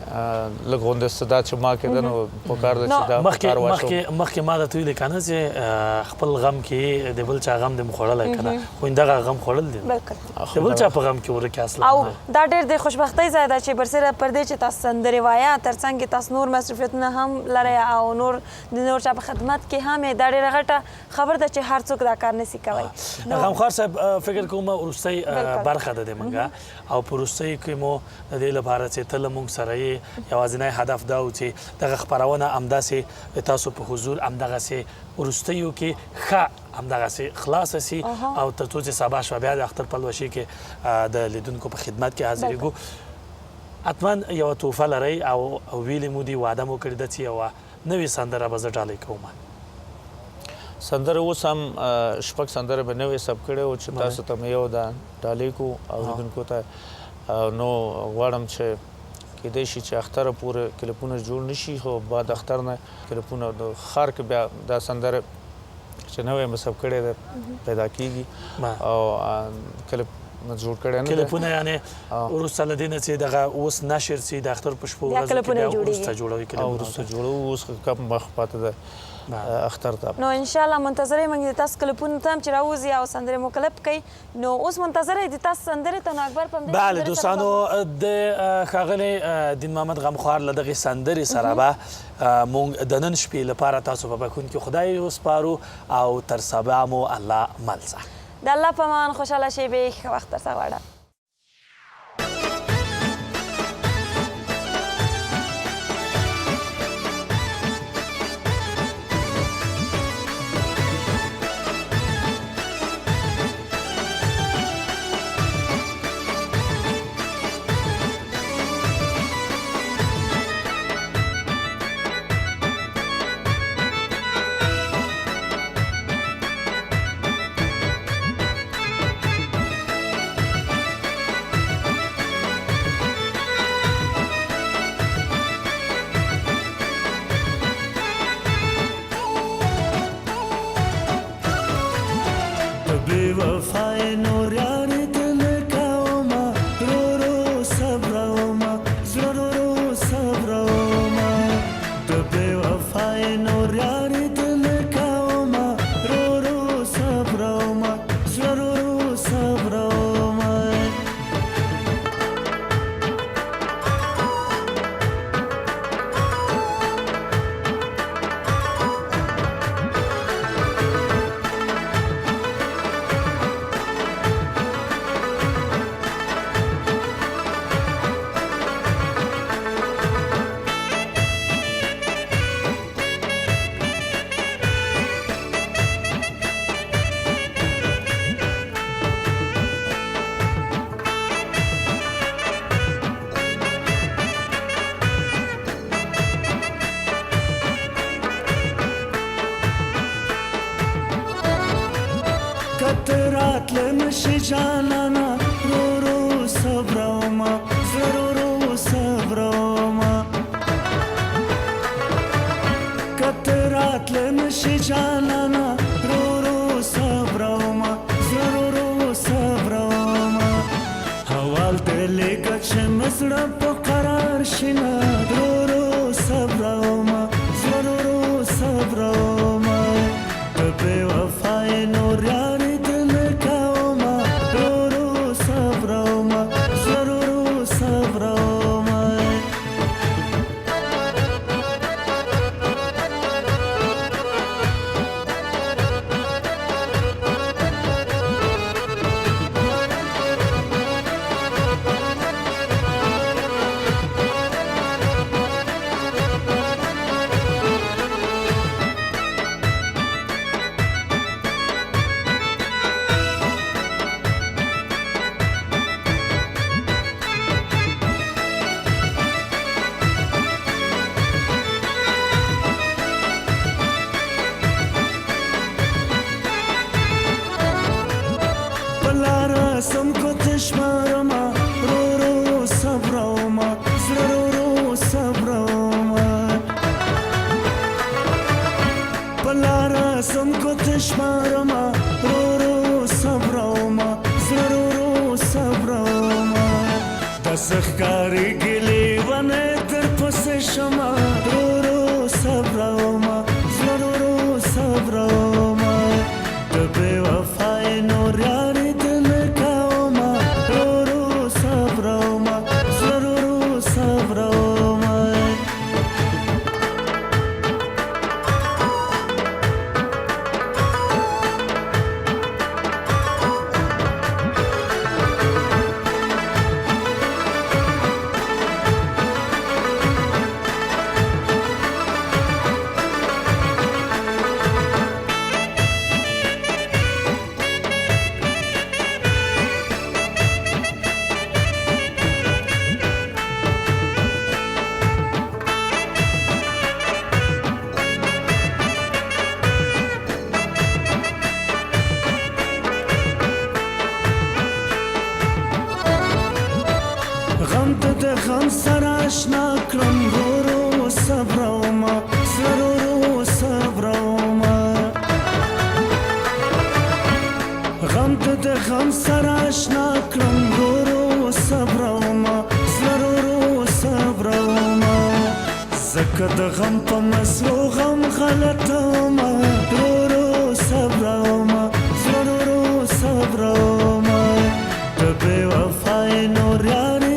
لږ غونډه استعداد چې ما کې ده نو پکار ده چې دا کار واچوم مخکې ما درته ویلې که نه چې خپل غم کې د بل چا غم دې مو خوړلی که نه خو دغه غم خوړل دي د بل چا په غم کې ورکې اصلا او دا ډېر د خوشبختۍ ځای ده چې برسېره پر دې چې تاسو سندرې وایه تر څنګ کې تاسو نور مصروفیتونه هم لرئ او نور د نور چا په خدمت کې هم یې دا ډېره غټه خبر ده چې هر څوک دا کار نسي کوی غمخوار صاحب فکر کوم وروستۍ برخه ده د موږ او په وروستۍ کې مو د دې لپاره چې ته له موږ سره یې یوازینی هدف دا و چې دغه خپرونه همداسې تاسو په حضور همدغسې وروستیو کې ښه همدغسې خلاصه سي او تر څو چې سبا شوه بیا د اختر پلوشي کې د لیدونکو په خدمت کې حاضرېږو حتما یوه تحفه لرئ او ویلې مو دي وعده مو کړې ده چې یوه نوې سندره به زه ډالۍ کوم سندره اوس هم شپږ سندره به نوې ثبت کړې وو چې تاسو ته مې یو دا ډالۍ کړو اورېدونکو ته نو غواړم چې کېدای شي چې اختره پورې کلیپونه جوړ نه شي خو بعد اختر نه کلیپونه د ښار کې بیا دا سندره چې نوې مې ثبت کړې ده پیدا کېږي او کلیپ جوړ کړی نه ده کلیپونه یعنې وروسته له دې نه چې دغه اوس نشر سي د اختر په شپو ورځو کې بیا وروسته جوړوي او وروسته جوړوو اوس کم وخت پاته ده اختر ته نو انشاءالله منتظره یم د تاسو کلیپونو ته هم چې راوځي او سندرې مو کلپ کوي نو اوس منتظره د تاسو سندرې ته نو اکبر په همدې بله دوستانو د ښاغلی دین محمد غمخوار له دغې سندرې سره به موږ د نن شپې لپاره تاسو په بکون کې خدای وسپارو او تر سبا مو الله مل سه د الله په امان خوشحاله شیبې ښه وخت درڅخه غواړم راتله نشي جانانا رو رو صبروما ضرورو صبروما کته راتله نشي جانانا رو رو صبروما ضرورو صبروما حوال دلی کچه مزړه په قرار شینا رو رو صبروما ضرورو صبروما بے وفای نور یاری دل کاوما رو رو صبروما ضرورو صبروما سم کو تشمارما رو رو صبروما ضرورو صبروما پلارا سم کو تشمارما رو رو صبروما ضرورو صبروما دسخکاری گلی ونه در پس شما رو رو صبروما ضرورو صبروما بے وفای نور یاری غم سره اشنا کړم ورو صبروما ضرورو صبروما غم ته د غم سره اشنا کړم ورو صبروما ضرورو صبروما زکه د غم په مسلو غم غلطوما ورو صبروما ضرورو صبروما د بے وفای نور یاری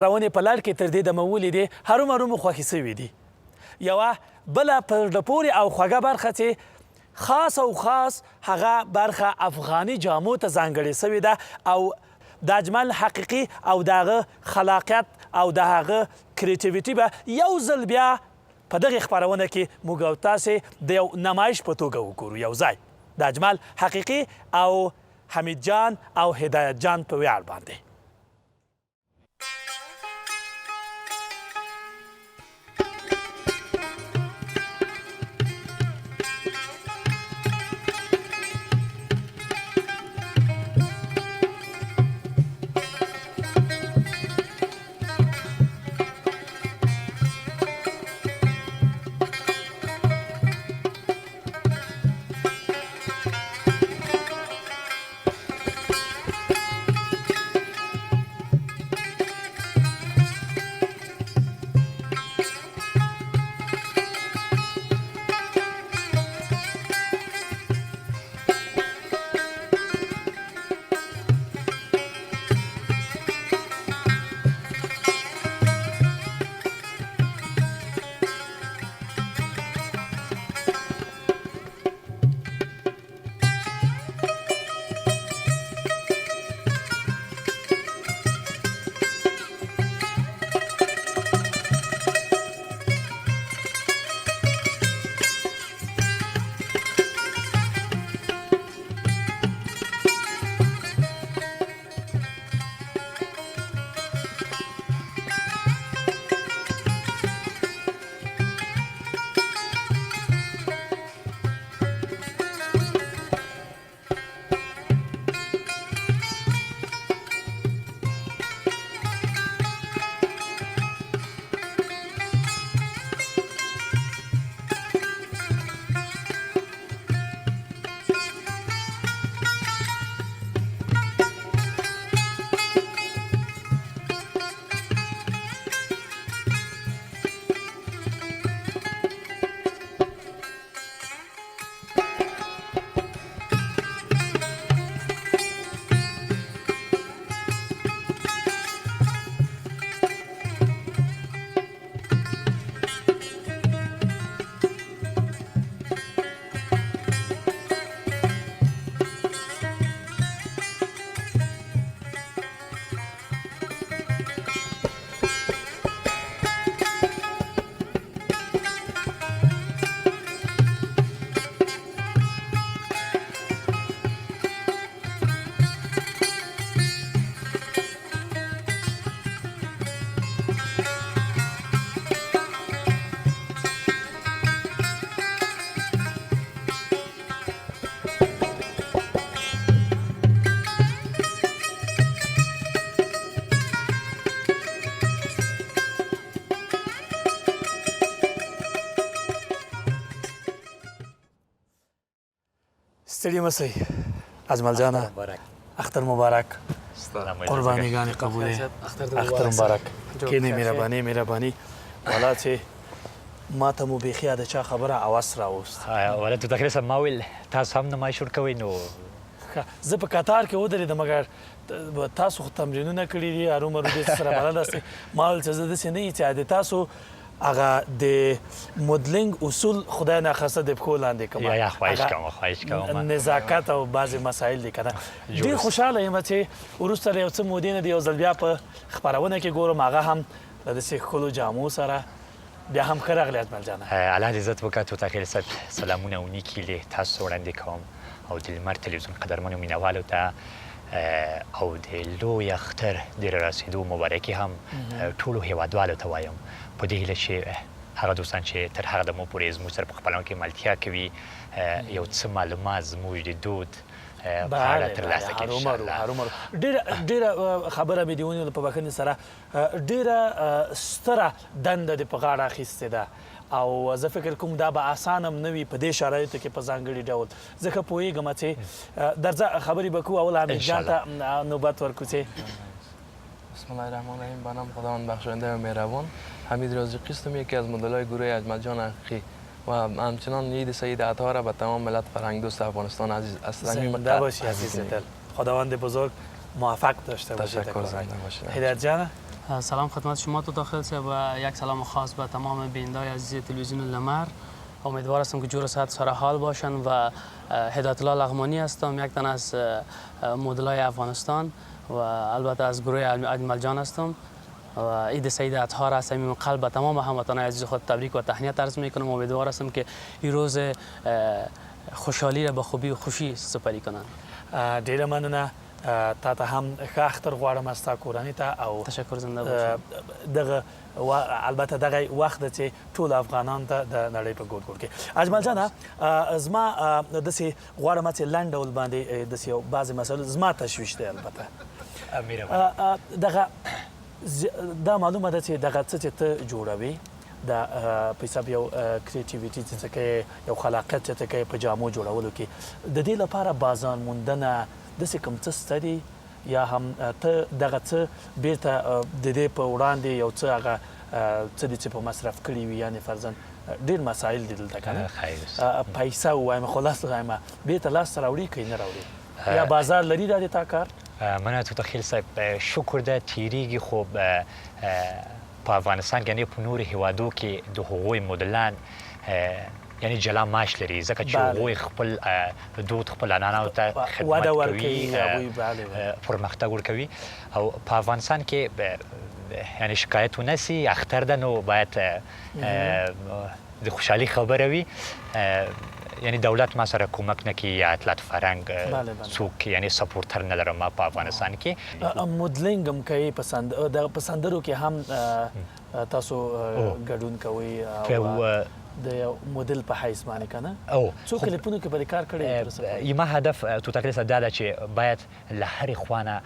روانې په لړ کې تر دې دمه ولیدې هرومرو مو خوښې سوي دي یوه بله په زړه پورې او خوږه برخه چې خاص او خاص هغه برخه افغاني جامو ته ځانګړې سوې ده او د اجمل حقیقي او د هغه خلاقیت او د هغه کریټیویټي به یو ځل بیا په دغې خپرونه کې موږ او تاسې د یو نمایش په توګه وګورو یو ځای د اجمل حقیقي او حمید جان او هدایت جان په ویاړ باندې ستړي مسئ اجمل جانه اختر مبارک قربانیګانې قبولې اختر مبارک کینې مهرباني والا چې ما ته مو بیخي د چا خبره اواز راوست والا تو تخیل صاحب ما ویل تاسو هم نمایش ورکوئ نو زه په قطار کې ودرېدم مګر تاسو خو تمرینونه کړي دي ارومرو دې سره بلد یاستئ ما ویل چې زه داسې نه یم چې د تاسو هغه د مدلنګ اصول خدای ناخواسته د پښو لاندې کوم یا خواهش کوم نزاکت او بعضې مسایل دي که نه ډېر خوشحاله یم چې وروسته یو څه مودې نه د یو ځل بیا په خپرونه کې ګورم هغه هم د داسې ښکلو جامو سره بیا هم ښه راغلی اجمل جانه الله دې عزت وکړه توتاخیل صاحب سلامونه او نیکي له تاسو وړاندې کوم او د لمر تلویزیون قدرمنو مینوالو ته او د لوی اختر د رارسېدو مبارکي هم ټولو هیوادوالو ته وایم په دې هیله چې هغه دوستان چې تر هغه دمو پورې زموږ سره په خپرونه کې ملتیا کوي یو څه معلومات زموږ د دود په اړه ترلاسه کړي هرومرو ډېره خبره مې د ونیولو په بښنې سره ډېره ستره دنده دې په غاړه اخیستې ده او زه فکر کوم دا به اسانه هم نه وي په دې شرایطو کې په ځانګړي ډول زه ښه پوهېږم چې درځه خبرې به کوو اول حمید جان ته نوبت ورکړو چې بسم الله الرحمن الرحیم به نام خداوند بخشاینده و مهربان حمید رازقی هستم یکی از مدلای گروه اجمل جان حقیقی و همچنان عید سعید عطا را به تمام ملت فرهنگ دوست افغانستان عزیز از صمیم زنده باشی عزیز دل خداوند بزرگ موفق داشته باشید تشکر زنده باشید هدایت جان سلام خدمت شما تو داخل صاحب و یک سلام خاص به تمام بینندگان عزیز تلویزیون لمر امیدوار هستم که جور و صحت سر حال باشن و هدایت الله لغمانی هستم یک تن از مدلای افغانستان و البته از گروه اجمل جان هستم و عید سعید عطا را از صمیم قلب به تمام هموطنان عزیز خود تبریک و تهنیت عرض میکنم و امیدوار هستم که این روز خوشحالی را به خوبی و خوشی سپری کنند. ډیره مننه تا ته هم ښه اختر غواړم از تا کورنۍ ته او تشکر زنده باشید دغه البته دغه وخت دی چې ټولو افغانانو ته د نړۍ په ګوټ ګوټ کې اجمل جانه زما داسې غواړم چې لنډ ډول باندې داسې یو بعضې مسایلو زما تشویش دی البته دغه دا معلومه ده چې دغه څه چې ته جوړوې د په حساب یو کریټیویټي چې څه کوې یو خلاقیت چې ته کوې په جامو جوړولو کې د دې لپاره بازار موندنه داسې کوم څه شته دي یا هم ته دغه څه بیرته د دې په وړاندې یو څه هغه څه دي چې په مصرف کړي وي یعنې فرضاً ډېر مسایل دي دلته که نه پیسه ووایم خلاص وایم بیرته لاسته راوړي که یې نه راوړي یا بازار لري دا د تا کار منه توتاخیل صاحب شکر ده تیریږي خو په افغانستان کې یعنې په نورو هیوادو کې د هغوی مدلان یعنی جلا معاش لري ځکه چې هغوی خپل دود خپل عنعنو ته خدمت کوي پرمختګ ورکوي او په افغانستان کې یعنی شکایت ونه سي اختر ده نو باید د خوشحالي خبره وي یعنی دولت ما سره کومک نه کوي یا اطلاعات فرهنګ څوک یعنی سپورټر نه لرم ما په افغانستان کې مدلنګ هم کوي په سندرو کې هم تاسو ګډون کوئ او د یو مدل په حیث باندې که نه څو کلیپونو کې به دې کار کړی یما هدف توتاخیل صاحب دا ده چې باید له هرې خوا نه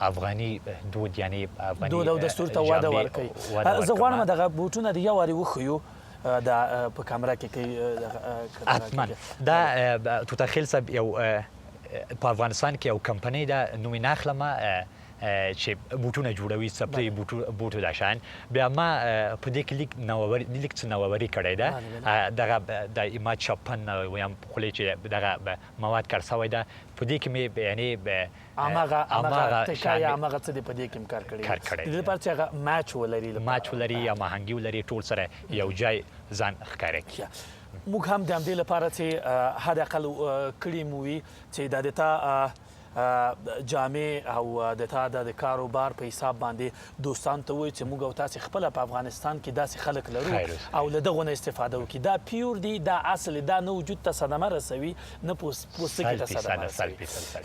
افغاني دود یعنی افغاني دود او دستور ته وده ورکوي زه غواړم دغه بوټونه د یو وارې وښیو دا په کامره کې کوي حتما دا توتاخیل صاحب یو په افغانستان کې یو کمپنۍ ده نوم یې نه اخلم چې بوټونه جوړوي څپلۍ بوټو دا شیان بیا ما په دې کې لیک څه نوآوري کړې ده دغه د ما چپن ویم خولې چې دغه مواد کار سوی ده په دې کې مې یعنې هماغه ټکه یا هماغه څه دې په دې کې م کار کړی د دې لپاره چې هغه ماچ ولري یا ماهنګي ولري ټول سره یو ځای ځان ښکاره کړي موږ هم د همدې لپاره چې حد اقل کړي مو وي چې دا د تا جامع او د تا د کاروبار په حساب باندې دوستان ته وایي چې موږ او تاسې خپله په افغانستان کې داسې خلک لرو او له دغو نه استفاده وکړي دا پیور دي دا اصل دا نه وجود ته صدمه رسوي نه پوستکي ته صدمه رسوي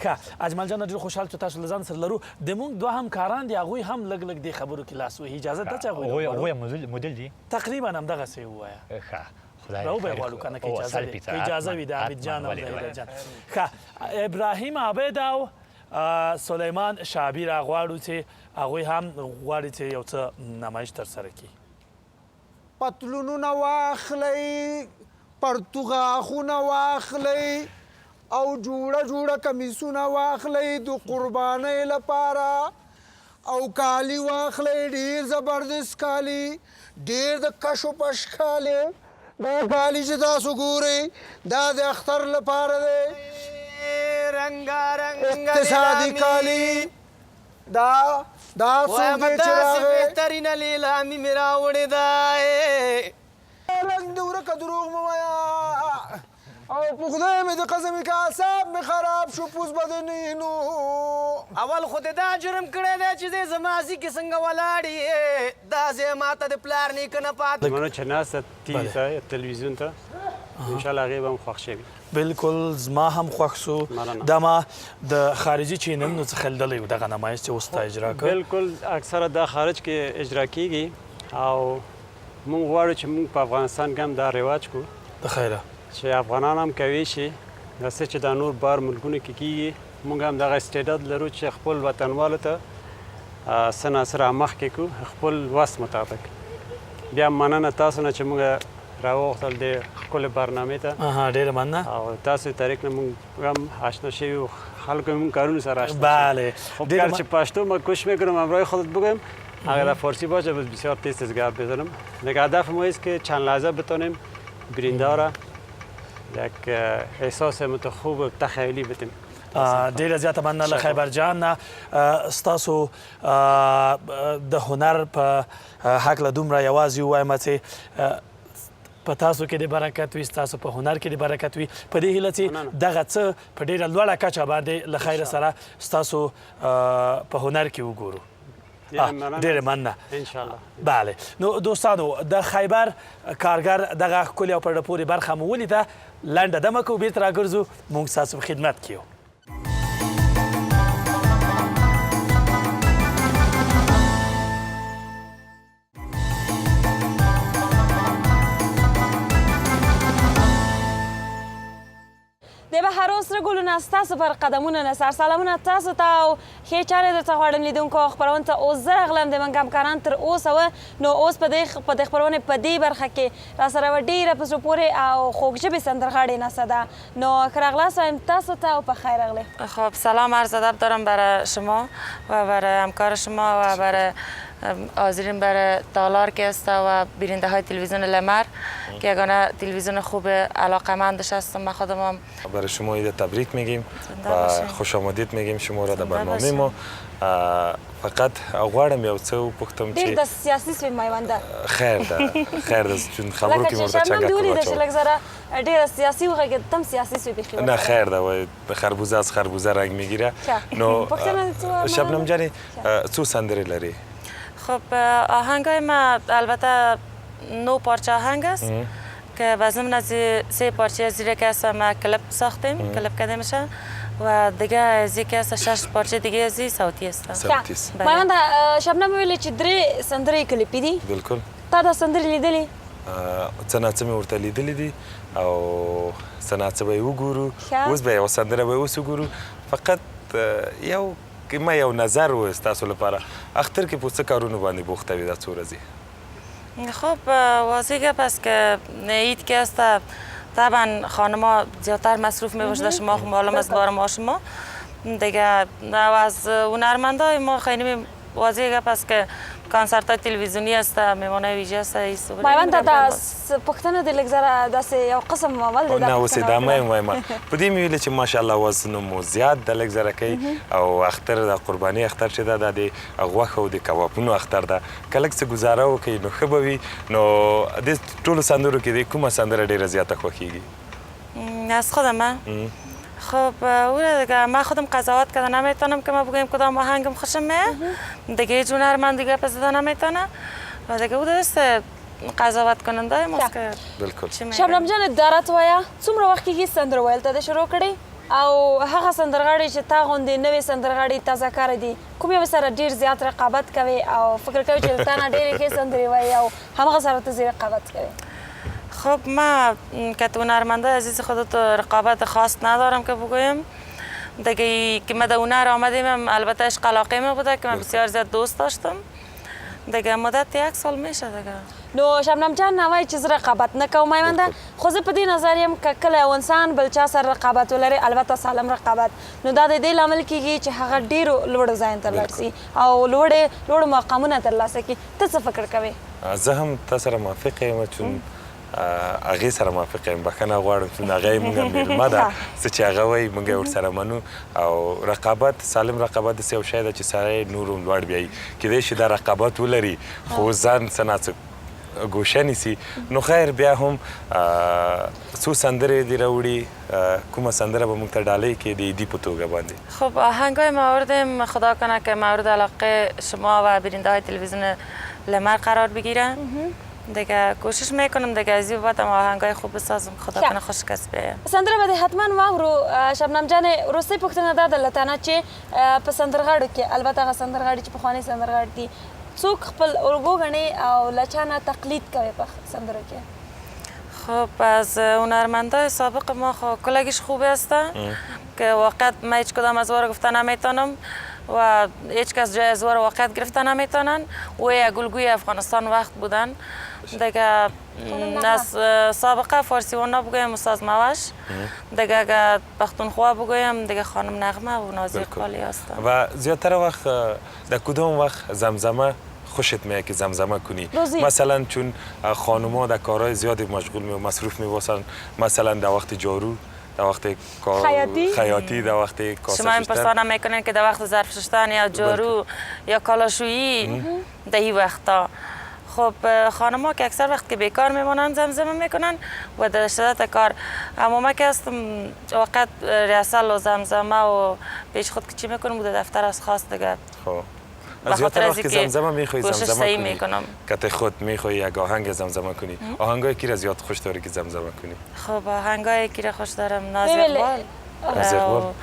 ښه اجمل جان ډېر خوشحال چې تاسو له ځان سره لرو د موږ دوه همکاران دي هغوی هم لږ لږ دې خبرو کې لاس وهي اجازه ده چې هغوی مدل دي تقریبا همدغسې ووایه راوبه غواړو کنه که اجازه وي د عابد جان او د هیله جان ښه ابراهیم عابد او سلیمان شعبي را غواړو چې هغوی هم غواړي چې یو څه نمایش ترسره کړي پتلونونه واخلئ پرتو غاښونه واخلئ او جوړه جوړه کمیسونه واخلئ د قربانۍ لپاره او کالي واخلئ ډېر زبردست کالي ډېر د کشو پش کالي دا کالي چې تاسو ګورئ دا د اختر لپاره دی اقتصادي کالي دا څوک دی چې راغی بهترینه لیلامي مې راوړې ده لږ د ورکه دروغ مه وایه او په خدای مې د قسم که اعصاب مې خراب شو پوس به دې نه نو اول خو دې دا جرم کړی دی چې دی زما کې څنګه ولاړ یې دا ځای ماته د پلار نیکه نه پاتې زمانه چې ناسته ټي وي ته تلویزیون ته انشاءالله هغې به هم خوښ شوي بالکل زما هم خوښ سو دا ما د خارجي چینلونو څخه لیدلی و دغه نمایش چې اوس تا اجرا کړ بالکل اکثره دا خارج کې اجرا کیږي او موږ غواړو چې موږ په افغانستان کې هم دا رواج کړو د خیره چې افغانان هم کوي شي دا څه چې دا نور بار ملکونو کې کیږي موږ هم دغه استعداد لرو چې خپل وطنوالو ته څه ناڅه مخکې کړو خپل وس مطابق بیا مننه تاسو نه چې موږ راوغوښتل د ښکلې برنامې ته ډېره مننه او تاسو طریق نه موږ هم آشنا شوي و خلکو موږ کارونو سره آشنا بله خب گر چه پشتو ما کوشش میکنم همراه خودت بگویم اگر در فارسی باشه بسیار تیز گپ بزنم دیگه هدف ما است که چند لحظه بتونیم برنده را یک احساس خوب و تخیلی بدیم ډیره زیاته مننه له خیبر جان نه ستاسو د هنر په هکله دومره یوازې ووایم چې په تاسو کې د برکت وي ستاسو په هنر کې د برکت وي په دې هیله چې دغه څه په ډېره لوړه کچه باندې له خیره سره ستاسو په هنر کې وګورو ډېره مننه انشاءالله بله نو دوستانو د خیبر کارګر دغه ښکلې او په زړه پورې برخه مو ولیده لنډه دمه کوو بېرته راګرځو موږ ستاسو په خدمت کې یو د بهارو سره ګلونه ستاسو پر قدمونه نه سرسلامونه تاسو ته او ښې چارې درته غواړم لیدونکو خپرونې ته اوس زه راغلم د موږ همکاران تر اوسه وه نو اوس په دې خپرونې په دې برخه کې راسره یوه ډېره په زړه پورې او خوږژبې سندرغاړې نسته ده نو که راغلاست وایم تاسو ته او پخیر راغلی خب سلام عرض ادب دارم برای شما و برای همکار شما و برای حاضرین برای تالار که است و بیننده های تلویزیون لمر که یگانه تلویزیون خوب علاقمندش هستم من خودم هم برای شما عید تبریک میگیم و خوش آمدید میگیم شما را در برنامه ما فقط غواړم یو څه وپوښتم چې ډېر د سیاسي سوی میونده خیر ده چون خبرو کې ورته چنګه لکه چې شبنم چې لږ ذره ډېره سیاسي وغږېد تم سیاسي سوی بیخي نه خیر ده وای خربوزه از خربوزه رنگ میگیره نو شبنم جانی څو سندرې لري خب آهنگای ما البته 9 پارچه آهنگ است که به ضمن از 3 پارچه زیر که است ما کلیپ ساختیم کلیپ کرده میشه و دیگه از یکی است 6 پارچه دیگه از صوتی است صوتی است مانده شبنم ویلې چې 3 سندرې کلیپي دي بالکل تا دا سندرې لیدلې څه ناڅه مې ورته لیدلې دي او څه ناڅه به یې وګورو اوس به یوه سندره به اوس وګورو فقط ما یو نظر و ستاسو لپاره اختر کې په څه کارونو باندې بوخته وي دا څو ورځې خب واضح گپ است که عید که است طبعا خانم‌ها زیادتر مصروف می‌باشند شما معلوم است بار ما شما دیگه از هنرمندای ما خیلی واضح گپ است که کنسرت تلویزیونی است میمانه ویژه است مایوان دا پښتنه د لږ زره داسې یو قسم عمل دی نه اوس دا مې وایم په دې مې ویل چې ماشاءالله وزن مو زیات د لږ زره کوي او اختر د قرباني اختر چې دا د غوښه او د کبابونو اختر ده که لږ څه ګزاره وکړي نو ښه به وي نو د ټولو سندرو کې د کومه سندره ډېره زیاته خوښیږي از خودم خب او دیگه ما خودم قضاوت کردن نمیتونم که ما بگویم کدام آهنگم خوشمه دیگه هیچ هنرمند دیگه پس زدن نمیتونه و دیگه او درسته قضاوت کننده ماست که بالکل. شبنم جان درات وایا څومره وخت کې سندره ویل ته شروع کړې او هغه سندرغاړي چې تا غوندې نوې سندرغاړي تازه کار دي کوم یو سره ډیر زیات رقابت کوي او فکر کوي چې تا نه ډېرې ښې سندرې وایي او همغه سره ته رقابت کوي؟ خب ما که تو هنرمنده عزیز خودت رقابت خاص ندارم که بگویم دیگه که ما در هنر آمدیم البته عشق علاقه ما بوده که من بسیار زیاد دوست داشتم دیگه مدت 1 سال میشه دیگه. نو شبنم جان نوای چې زه رقابت نه کوم میمنده خو زه په دې نظر یم که کله یو انسان بل چا سره رقابت ولري البته سالم رقابت نو دا د دې لامل کیږي چې هغه ډیرو لوړو ځایونو ته لاړ شي او لوړو مقامونه ترلاسه کړي. ته څه فکر کوې؟ زه هم تا سره موافق یم چون هغې سره موافق یم بخښنه غواړم چون هغه یې مونږ مېلمه ده څه چې هغه وایي مونږ یې ورسره منو او رقابت سالم رقابت داسې یو شی ده چې سړی نور هم لوړ بیایي کیدای شي دا رقابت ولري خو ځان څه ناڅه ګوشه نیسي نو خیر بیا هم څو سندرې دې راوړي کومه سندره به موږ ته ډالۍ کړي د عیدي په توګه باندې؟ خب آهنگای ما آوردیم خدا کنه که مورد علاقه شما و بیننده های تلویزیون لمر قرار بگیره دیگه کوشش میکنم دیگه از این بعد آهنگای خوب بسازم خدا کنه خوش کس بیایم. سندره به حتما واورو شبنم جان روسي پوښتنه ده د لتانه چې په سندرغاړو کې البته هغه سندرغاړي چې پخواني سندرغاړي دي څوک خپل الګو غني او لچانه تقلید کوي په سندرو کې؟ خب از هنرمندای سابق ما کلگیش خوب هسته که واقعا ما هیچ کدام از وارو گفته نمیتونم و هیچ کس جای از وارو واقعیت گرفته نمیتونن و یک گلگوی افغانستان وقت بودن دیگه از سابقه فارسی وانا بگویم استاد موش دیگه اگه پختونخوا بگویم دیگه خانم نغمه و نازی قالی هستن. و زیادتر وقت در کدام وقت زمزمه خوشت میاد که زمزمه کنی؟ مثلا چون خانوما در کارهای زیادی مشغول و مصروف میباشن مثلا در وقت جارو در وقت خیاطی در وقت کاسه شما این پرسانه میکنین که در وقت ظرف شستن یا جارو یا کالاشویی در این وقتا خب خانم‌ها که اکثر وقت که بیکار میمونن زمزمه میکنن و در شدت کار اما ما که هستم وقت ریاسل و زمزمه و پیش خود که چی میکنم بوده دفتر از خاص دیگه خب از یاد وقت که زمزمه میخوای زمزمه کنی که خود میخوای یک آهنگ زمزمه کنی آهنگای کی را زیاد خوش داری که زمزمه کنی؟ خب آهنگای کی را خوش دارم ناز اقبال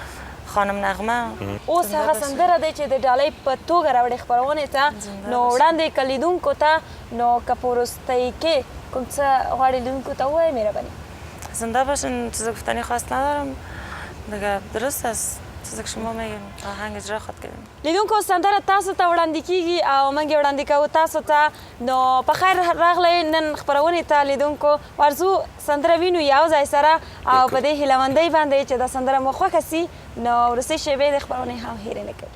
خانم نغمه اوس هغه سندره دی چې د ډالۍ په توګه راوړې خپرونې ته نو وړاندې که لیدونکو ته نو که په وروستۍ کې کوم څه غواړې لیدونکو ته ووایې مهرباني؟ زنده باشین چیز گفتنی خواست ندارم دیگه درست است چیزی که شما میگین آهنگ اجرا خود کردیم. لیدونکو سندره تاسو ته وړاندې کیږي او موږ یې وړاندې کوو تاسو ته نو په خیر راغلی نن خپرونې ته لیدونکو ورځو سندره وینو یو ځای سره او په دې هیلهمندۍ باندې چې دا سندره مو خوښه سي نو وروستۍ شېبې د خپرونې هم هیرې نه کوي.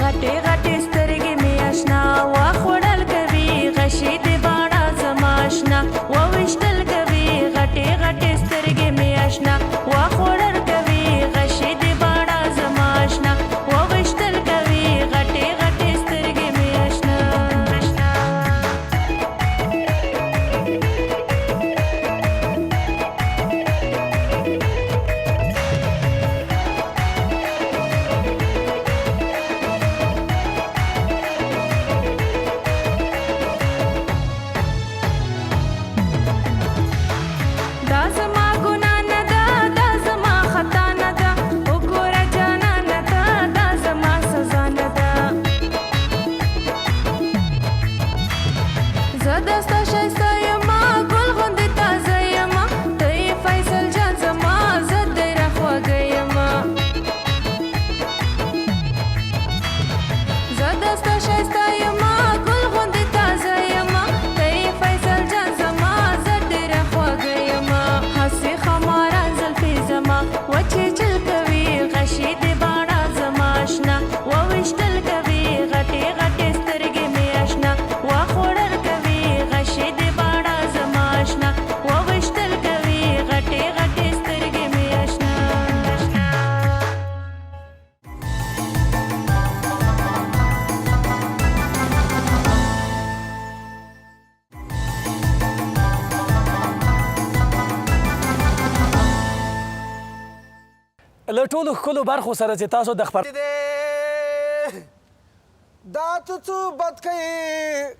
غټې غټې سترګې مې اشنا وخوړل کوي غشي د باڼه له ټولو ښکلو برخو سره چې تاسو د خبر دا ته څه بد کوې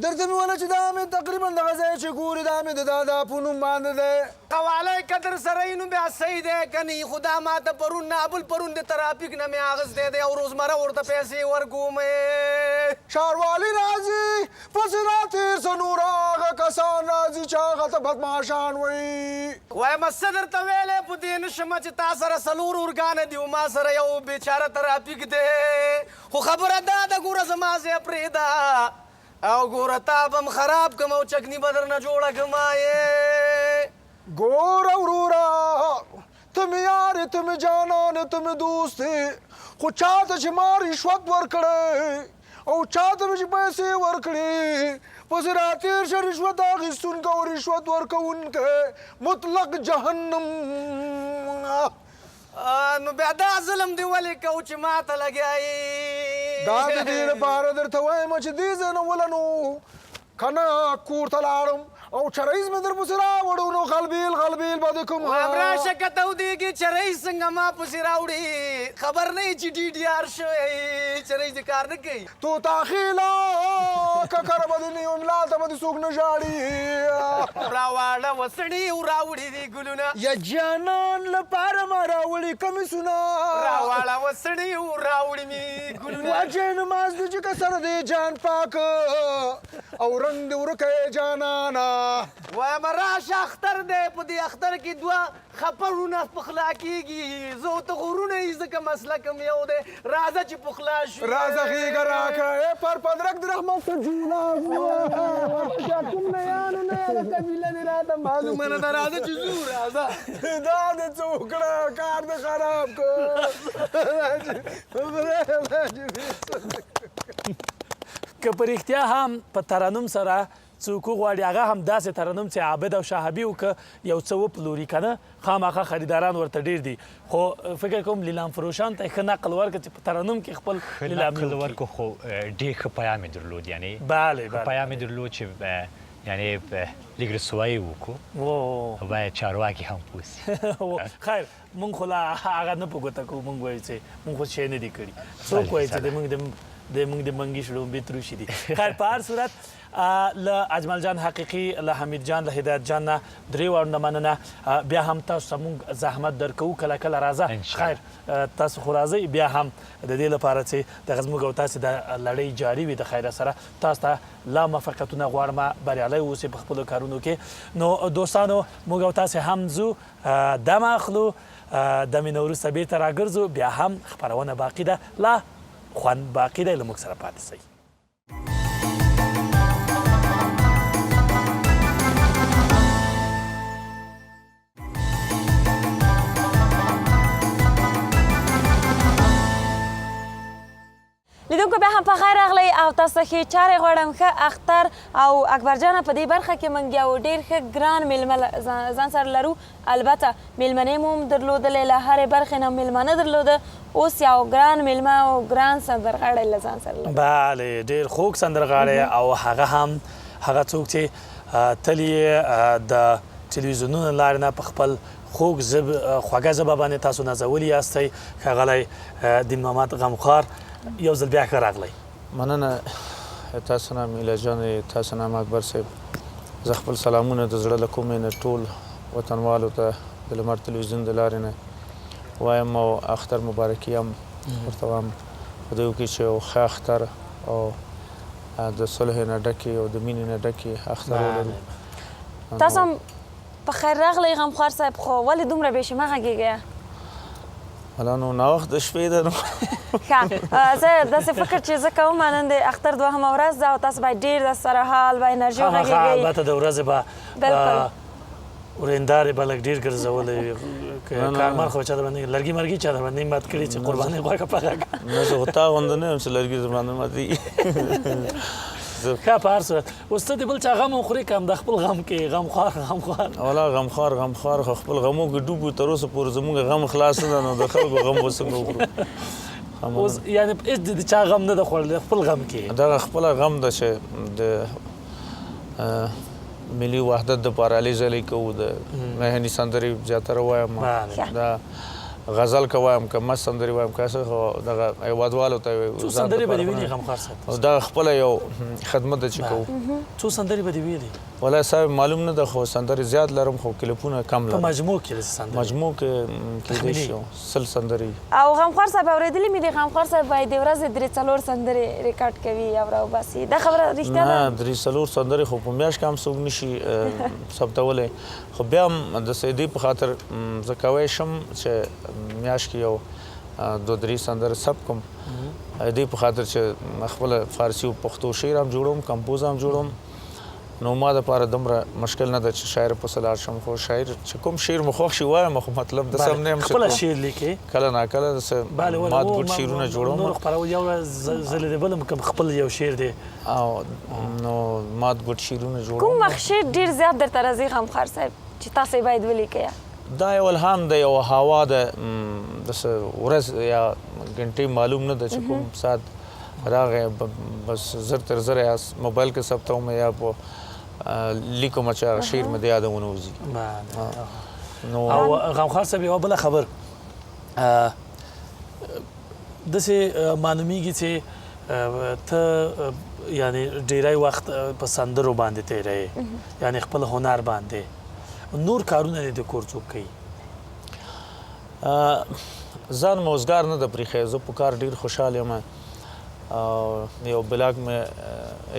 درته مې ویله چې دا مې تقریبا دغه ځای چې ګوري دا مې د دادا په نوم باندې دی قوالی قدر سره یې نو بیا صحیح دی که نه خو دا ما ته پرون نه ابل پرون د ترافیک نه مې اخیستی دی او روزمره ورته پیسې ورکوم ښاروالي راځي پسې راتېر څه نور هغه کسان راځي چې هغه ته بدماشان وایي وایم څه درته ویلی په دې نه شمه چې تا سره څلور ارګانه دي او ما سره یو بېچاره ترافیک دی خو خبره دا ده ګوره زما ځای پرېږده او ګوره تا به م خراب کم او چکني به درنه جوړه کړمه ګوره وروره ته مې یار یې ته مې جانان یې ته مې دوست یې خو چاته چې ما رشوت ورکړی او چاته مې چې پیسې ورکړي پسې راتېر شه رشوت اخیستونکی او رشوت ورکوونکی مطلق جهنم نو بیا دا ظلم دې ولې کوو چې ما ته لګیایي دا د دې لپاره درته وایم چې دې ځای نه ولنو که نه کور ته لاړم او چرایز مې درپسې راوړو نو غلبیل غلبیل به دې کوم وایم راشه که تودېږي چرایز څنګه ما پسې راوړي خبر نه یې چې ډي ډي آر شوی چرایز دې کار نه کوي توتاخیلا ککره به دې نه یم ملا ته به دې څوک نه ژاړي راواړه وسړي راوړي دي ګلونه یا جانان لپاره ما راوړي کمیسونه راواړه وسړي راوړي مې ګلونه واجې نماز دې چې که سره دې جان پاک او رنګ دې ورکه جانانا وایم راشه اختر دی په دې اختر کې دوه خپړونه پخلا کېږي زه ورته غرونه یې ځکه مسله کوم یو دی راځه چې پخلا شو راځه غېږه راکړه پر پدرک د رحمت ته جوړه کوم نه یانو نه یاده قبیله دې راته معلومه نه ده راځه چې ځو راځه دا دې څه وکړه کار دې خراب کړ که په رښتیا هم په ترنم سره څوک وغواړي هغه هم داسې ترنم چې عابد او شاهبي وکړه یو څه وپلوري که نه خامخا خریداران ورته ډېر دي خو فکر کوم لیلام فروشان ته یې ښه نقل ورکړه چې په ترنم کې خپل لیلامي نقل ورکړو خو ډېر ښه پیام یې درلود یعنې بله پیام یې درلود چې یعنې لږ رسوایي وکړو باید چارواکي هم پوسي خیر مونږ خو لا هغه نه په ګوته کوو مونږ وایو چې مونږ خو شی نه دي کړي څوک وایي چې موږ د منګي شړومبې تروشي دي خیر په هر صورت له اجمل جان حقیقي له حمید جان له هدایت جان نه درې واړو نه مننه بیا هم تاسو ته موږ زحمت درکوو کله کله راځه خیر تاسو خو راځئ بیا هم د دې لپاره چې دغه زموږ او تاسې د لړۍ جاري وي د خیره سره تاسو ته لا موفقیتونه غواړم بریالی اوسئ په خپلو کارونو کې نو دوستانو موږ او تاسې هم ځو دم اخلو دمې نه وروسته بېرته راګرځو بیا هم خپرونه باقي ده لا خوند باقي دی له موږ سره پاتې شئ لیدونکو بیا هم په خیر راغلی او تاسو ته ښې چارې غواړم ښه اختر او اکبر جانه په دې برخه کې موږ یو ډېر ښه ګران میلمه ځان سره لرو البته میلمنې مو هم درلودلې له هرې برخې نه میلمانه درلوده اوس یو ګران میلمه او ګران سندرغاړی له ځان سره لرو بله ډېر خوږ سندرغاړی او هغه هم هغه څوک چې تل یې د تلویزیونونو له لارې نه په خپل خوږ خوږه ژبه باندې تاسو نازولي یاستئ ښاغلی دین محمد غمخوار یو ځل بیا ښه راغلی مننه تاسو نه میله جانې تاسو نه اکبر صاحب زه خپل سلامونه د زړه له کومې نه ټول وطنوالو ته د لمر تلویزیون د لارې نه وایم او اختر مبارکي هم ورته وایم په دې کې چې یو ښه اختر او د صلح نه ډکې او د مینې نه ډکې اختر ولرو تاسو هم په خیر راغلی غمخوار صاحب خو ولې دومره بېشمه غږېږئ ولا نو ناوخت د شپې ده نو ښه زه داسې فکر چې زه کوم نن د اختر دوهمه ورځ ده او تاسو باید ډېر د سره حال به انرژي وغږېږئ البته د ورځې به ورېندارې به لږ ډېر ګرځولې کارمل خو چا در باندې لرګي مرګي چا در باندې مات کړي چې قربانۍ غوښه پخه کړه نه زه خو تا غونده نه یم چې لرګي در باندې ماتېږي ښه په هر صورت اوس ته د بل چا غم وخورې که هم د خپل غم کې غمخوار والا غمخوار خو خپل غمو کې ډوب تر اوسه پورې زموږ غم خلاص نه ده نو د خلکو غم به څنګه وخورو اوس یعنې هېڅ د چا غم نه ده خوړلی خپل غم کې دغه خپله غم ده چې د ملي وحدت دپاره هلې ځلې کوو د مهني سندرې زیاتره وایم دا غزل که وایم که مست سندرې وایم که څه خو دغه هېوادوالو ته څو سندرې به دې ویلي غمخوار صاحب؟ دا خپله یو خدمت ده چې کوو. څو سندرې به دې ویلي؟ والله صاحب معلوم نه ده خو سندرې زیات لرم خو کلیپونه کم لرم. په مجموع کې داسې سندرې؟ مجموع کې کېدای شي 100 سندرې. او غمخوار صاحب اورېدلي مې دي غمخوار صاحب باید د ورځې 3-4 سندرې ریکارډ کوي او راوباسي. دا خبره رښتیا ده؟ نه 3-4 سندرې خو په میاشت کې هم څوک نشي ثبتولی، خو بیا هم د سیدي په خاطر زه کوی شم چې میاشت کې یو 2-3 سندرې ثبت کړم. دې په خاطر چې خپله فارسي او پښتو شعر هم جوړوم، کمپوز هم جوړوم. نو ما دپاره دومره مشکل نه ده چې شاعر پسې لاړ شم، خو شاعر چې کوم شعر مې خوښ شي وایم، خو مطلب داسې هم نه یم چې خپله شعر لیکې؟ کله ناکله داسې مات ګوټ شعرونه جوړوم. نور خپرول یو ورځ زه لیدلی بل هم خپل یو شعر دی او نو مات ګوټ شعرونه جوړوم. کوم وخت شعر ډېر زیات درته راځي غمخوار صاحب چې تاسو یې باید ولیکئ؟ دا یو الهام ده، یو هوا ده، داسې ورځ یا ګنټې معلوم نه ده چې کوم ساعت راغی بس زر تر زر یا موبایل کې ثبتوم یا په لیکم چې هغه شعر مې د یاده ونه وځي. او غمخوار صاحب یوه بله خبر داسې معلومیږي چې ته یعنې ډیری وخت په سندرو باندې تېروې، یعنې خپل هنر باندې. نور کارونه دې د کور څوک کوي؟ ځان مې اوزګار نه ده پرېښی، زه په کار ډېر خوشحال یم. یو بلاک مې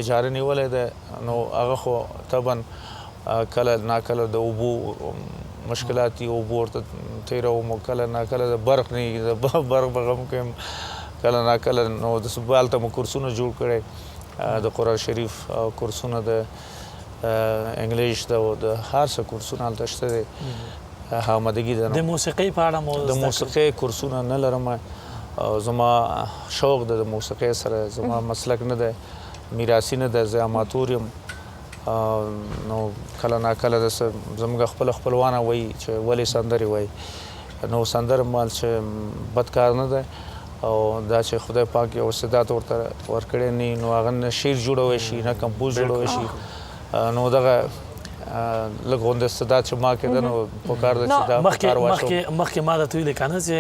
اجاره نیولی دی، نو هغه خو طبعا کله ناکله د اوبو مشکلات دي، اوبو ورته تېروم، او کله ناکله د برق نه وي، د برق به غم کوم، کله ناکله نو داسې هلته مو کورسونه جوړ کړی، د قرآن شریف کورسونه، د انګلیش ده، د هر څه کورسونه هلته شته دی. آمادګي ده. د موسیقۍ په اړه مو د موسیقۍ کورسونه نه لرم. زما شوق ده د موسیقۍ سره، زما مسلک نه ده، میراثي نه ده، زه اماتور یم. نو کله ناکله داسې زموږ خپله خپلوانه وایي چې ولې سندرې وایي، نو سندره مال چې بد کار نه ده، او دا چې خدای پاک یو استعداد ورته ورکړی نه نو هغه نه شعر جوړوی شي نه کمپوز جوړوی شي. نو دغه لږ غونډه استعداد چې ما کې ده، نو پکار ده چې دا کار واچوم. مخکې ما درته ویلې که نه چې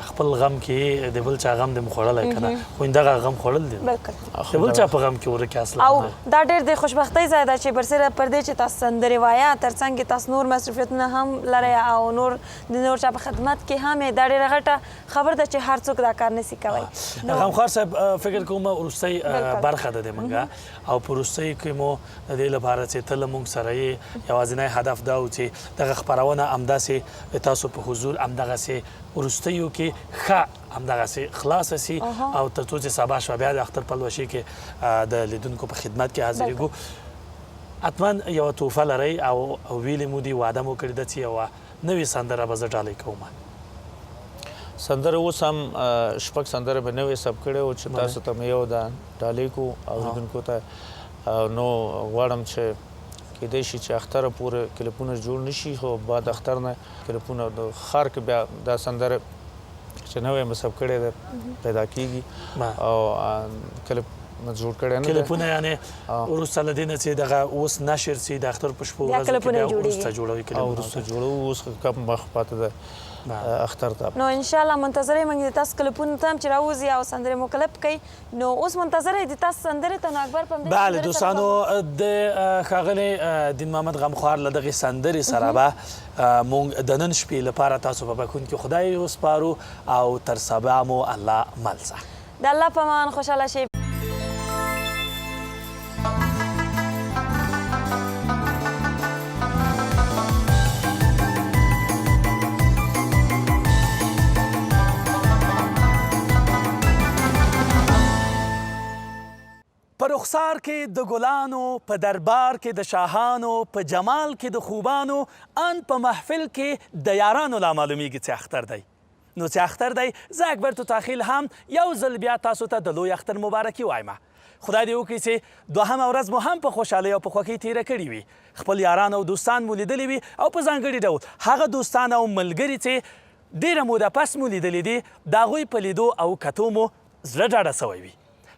خپل غم کې د بل چا غم دې مو خوړلی که نه، خو دغه غم خوړل دي د بل چا په غم کې ورکې اصلا. او دا ډېر د خوشبختۍ ځای ده چې برسېره پر دې چې تاسو سندرې وایه، تر څنګ کې تاسو نور مصروفیتونه هم لرئ او نور د نور چا په خدمت کې هم یې. دا ډېره غټه خبر ده چې هر څوک دا کار نسي کوی. غمخوار صاحب فکر کوم وروستۍ برخه ده د موږ، او په وروستۍ کې مو د دې لپاره چې ته له موږ سره یې یوازینی هدف دا و چې دغه خپرونه همداسې تاسو په حضور همدغسې وروستیو کې ښه همدغسې خلاصه سي، او تر څو چې سبا شوه بیا د اختر پلوشي کې د لیدونکو په خدمت کې حاضرېږو. حتما یوه تحفه لرئ او ویلې مو دي، وعده مو کړې ده چې یوه نوې سندره به زه ډالۍ کوم. سندره اوس هم شپږ سندره به نوې ثبت کړې وو چې تاسو ته مې یو دا ډالۍ کوو اورېدونکو ته. نو غواړم چې کېدای شي چې اختره پورې کلیپونه جوړ نه شي، خو بعد اختر نه کلیپونه د ښار کې بیا دا سندره چې نوې مې ثبت کړې ده پیدا کېږي، او کلیپ مې جوړ کړی نه دی. کلیپونه یعنې وروسته له دې نه چې دغه اوس نشر سي د اختر په شپو ورځو کې بیا وروسته جوړوي کلیپونه؟ وروسته جوړوو، اوس کم وخت پاتې ده اختر ته. نو انشاءالله منتظر یم د تاسو کلیپونو ته هم چې راوځي او سندرې مو کلپ کوي. نو اوس منتظر یې د تاسو سندرې ته. نو اکبر په همدې بله دوستانو، د ښاغلی دین محمد غمخوار له دغې سندرې سره به موږ د نن شپې لپاره تاسو په بکون کې خدای وسپارو، او تر سبا مو الله مل سه. د الله په امان خوشحاله شئ. په رخسار کې د ګلانو، په دربار کې د شاهانو، په جمال کې د خوبانو، ان په محفل کې د یارانو لا معلومیږي چې اختر دی. نو چې اختر دی، زه اکبر توتاخیل هم یو ځل بیا تاسو ته د لوی اختر مبارکي وایم. خدای دې وکړي چې دوهمه ورځ مو هم په خوشحالۍ او په خوښۍ تېره کړې وي، خپل یاران او دوستان مو لیدلي وي، او په ځانګړي ډول هغه دوستان او ملګري چې ډېره موده پس مو لیدلي دي، د هغوی په لیدو او کتو مو زړه ډاډه سوی وي.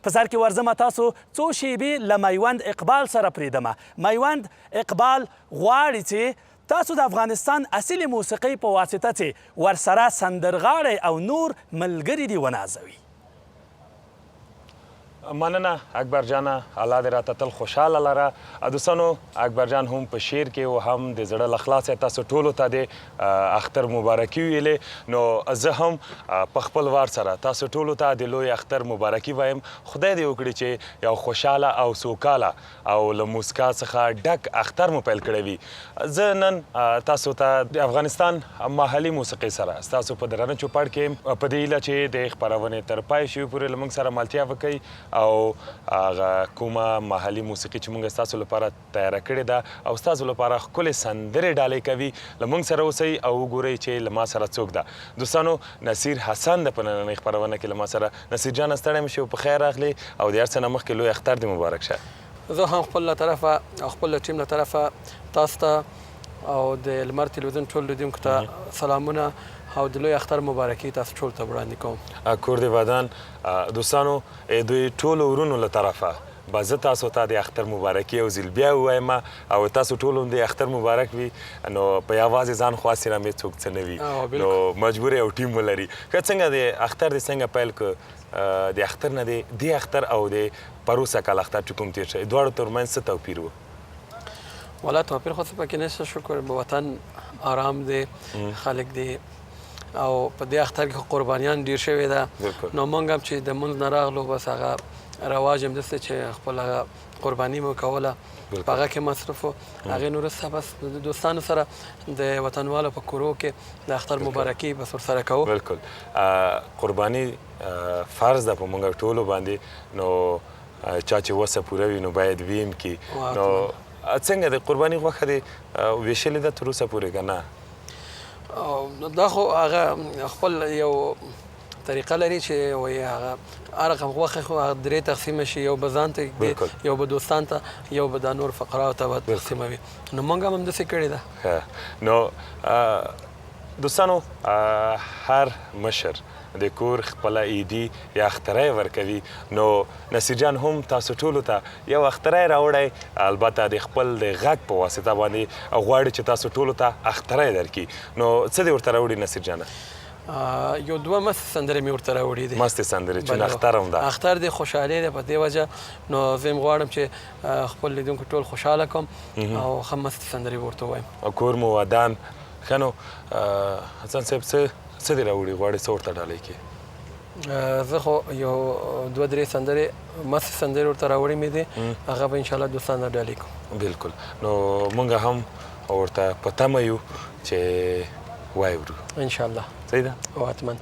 په سر کې ورځمه تاسو څو شیبې له میوند اقبال سره پرېږدمه. میوند اقبال غواړي چې تاسو د افغانستان اصلي موسیقۍ په واسطه چې ورسره سندرغاړی او نور ملګري دې ونازوي. مننه اکبر جانه، الله دې راته تل خوشحاله لره. دوستانو، اکبر جان هم په شعر کې او هم د زړه له خلاصه تاسو ټولو ته د اختر مبارکي ویلې. نو زه هم په خپل وار سره تاسو ټولو ته د لوی اختر مبارکي وایم. خدای دې وکړي چې یو خوشحاله او سوکاله او له موسکا څخه ډک اختر مو پیل کړی وي. زه نن تاسو ته د افغانستان محلي موسیقۍ سره ستاسو په درانه چوپړ کې په دې هیله چې د خپرونې تر پای شوي پورې له موږ سره ملتیا وکړئ او هغه کومه محلي موسیقي چې موږ ستاسو لپاره تیاره کړې ده او ستاسو لپاره ښکلې سندرې ډالۍ کوي، له موږ سره اوسئ او وګورئ چې له ما سره څوک ده. دوستانو، نصیر حسن د په نننۍ خپرونه کې له ما سره. نصیر جان، ستړی مه شې او په خیر راغلی او د هر څه نه مخکې لوی اختر دې مبارک شه. زه هم خپل له طرفه او خپل ټیم له طرفه تاسو ته او د لمر تلویزیون ټول لیدونکو ته سلامونه او د لوی اختر مبارکي تاسو ټول ته وړاندې کوم. کور دې ودان. دوستانو، دوی ټولو ورونو له طرفه به زه تاسو ته د اختر مبارکي او ځل بیا ووایم او تاسو ټولو هم د اختر مبارک وي. نو په یوازې ځان خواستې نه مې څوک څه نه وي، نو مجبور یو ټیم ولري. که څنګه د اختر دې څنګه پیل کړ؟ د اختر نه دې اختر او د پروسه کال اختر چې کوم تېر شوی، دواړو ترمنځ څه توپیر و؟ والا توپیر خو څه پکې نشته. شکر به وطن آرام دی، خلک دی او په دې اختر کې قربانیان ډیر شوي ده. نو موږ هم چې د مونځ نه راغلو بس هغه رواج همداسې چې خپل هغه قرباني مو کوله په هغه کې مصرف و. هغې نه وروسته بس د دوستانو سره د وطنوالو په کورو کې د اختر مبارکي بس ورسره کوو. بلکل. قرباني فرض ده په موږ ټولو باندې. نو چا چې وسه پوره وي نو باید ویم کي. نو څنګه د قرباني غوښه دې ویشلې ده تر اوسه پورې که نه؟ دا خو هغه خپل یو طریقه لري چې وایي هغه هر رقم غوښه خو هغه درې تقسیمه شي، یو به ځان ته ږدي، یو به دوستان ته، یو به دا نور فقراو ته به تقسیموي. نو موږ هم همداسې کړې ده. نو دوستانو، هر مشر د کور خپله عیدي یا اختری ورکوي. نو نصیر جان هم تاسو ټولو ته یو اختری راوړی، البته د خپل د غږ په واسطه باندې غواړي چې تاسو ټولو ته اختری درکړي. نو څه دې ورته راوړي نصیر جانه؟ یو دوه مستې سندرې مې ورته راوړي دي. مستې سندرې چې اختر هم ده. اختر دی، خوشحالي ده، په دې وجه نو زه هم غواړم چې خپل لیدونکو ټول خوشحاله کړم او ښه مستې سندرې به ورته ووایم. کور مو ودان. ښه نو حسن صاحب، څه دې راوړي؟ غواړې څه ورته ډالۍ کړې؟ زه خو یو دوه درې سندرې مستې سندرې ورته راوړې مې دي، هغه به انشاءالله دوستانو ډالۍ کوم. بلکل. نو موږ هم ورته په تمه یو چې واورو انشاءالله. صحیح ده؟ او حتما.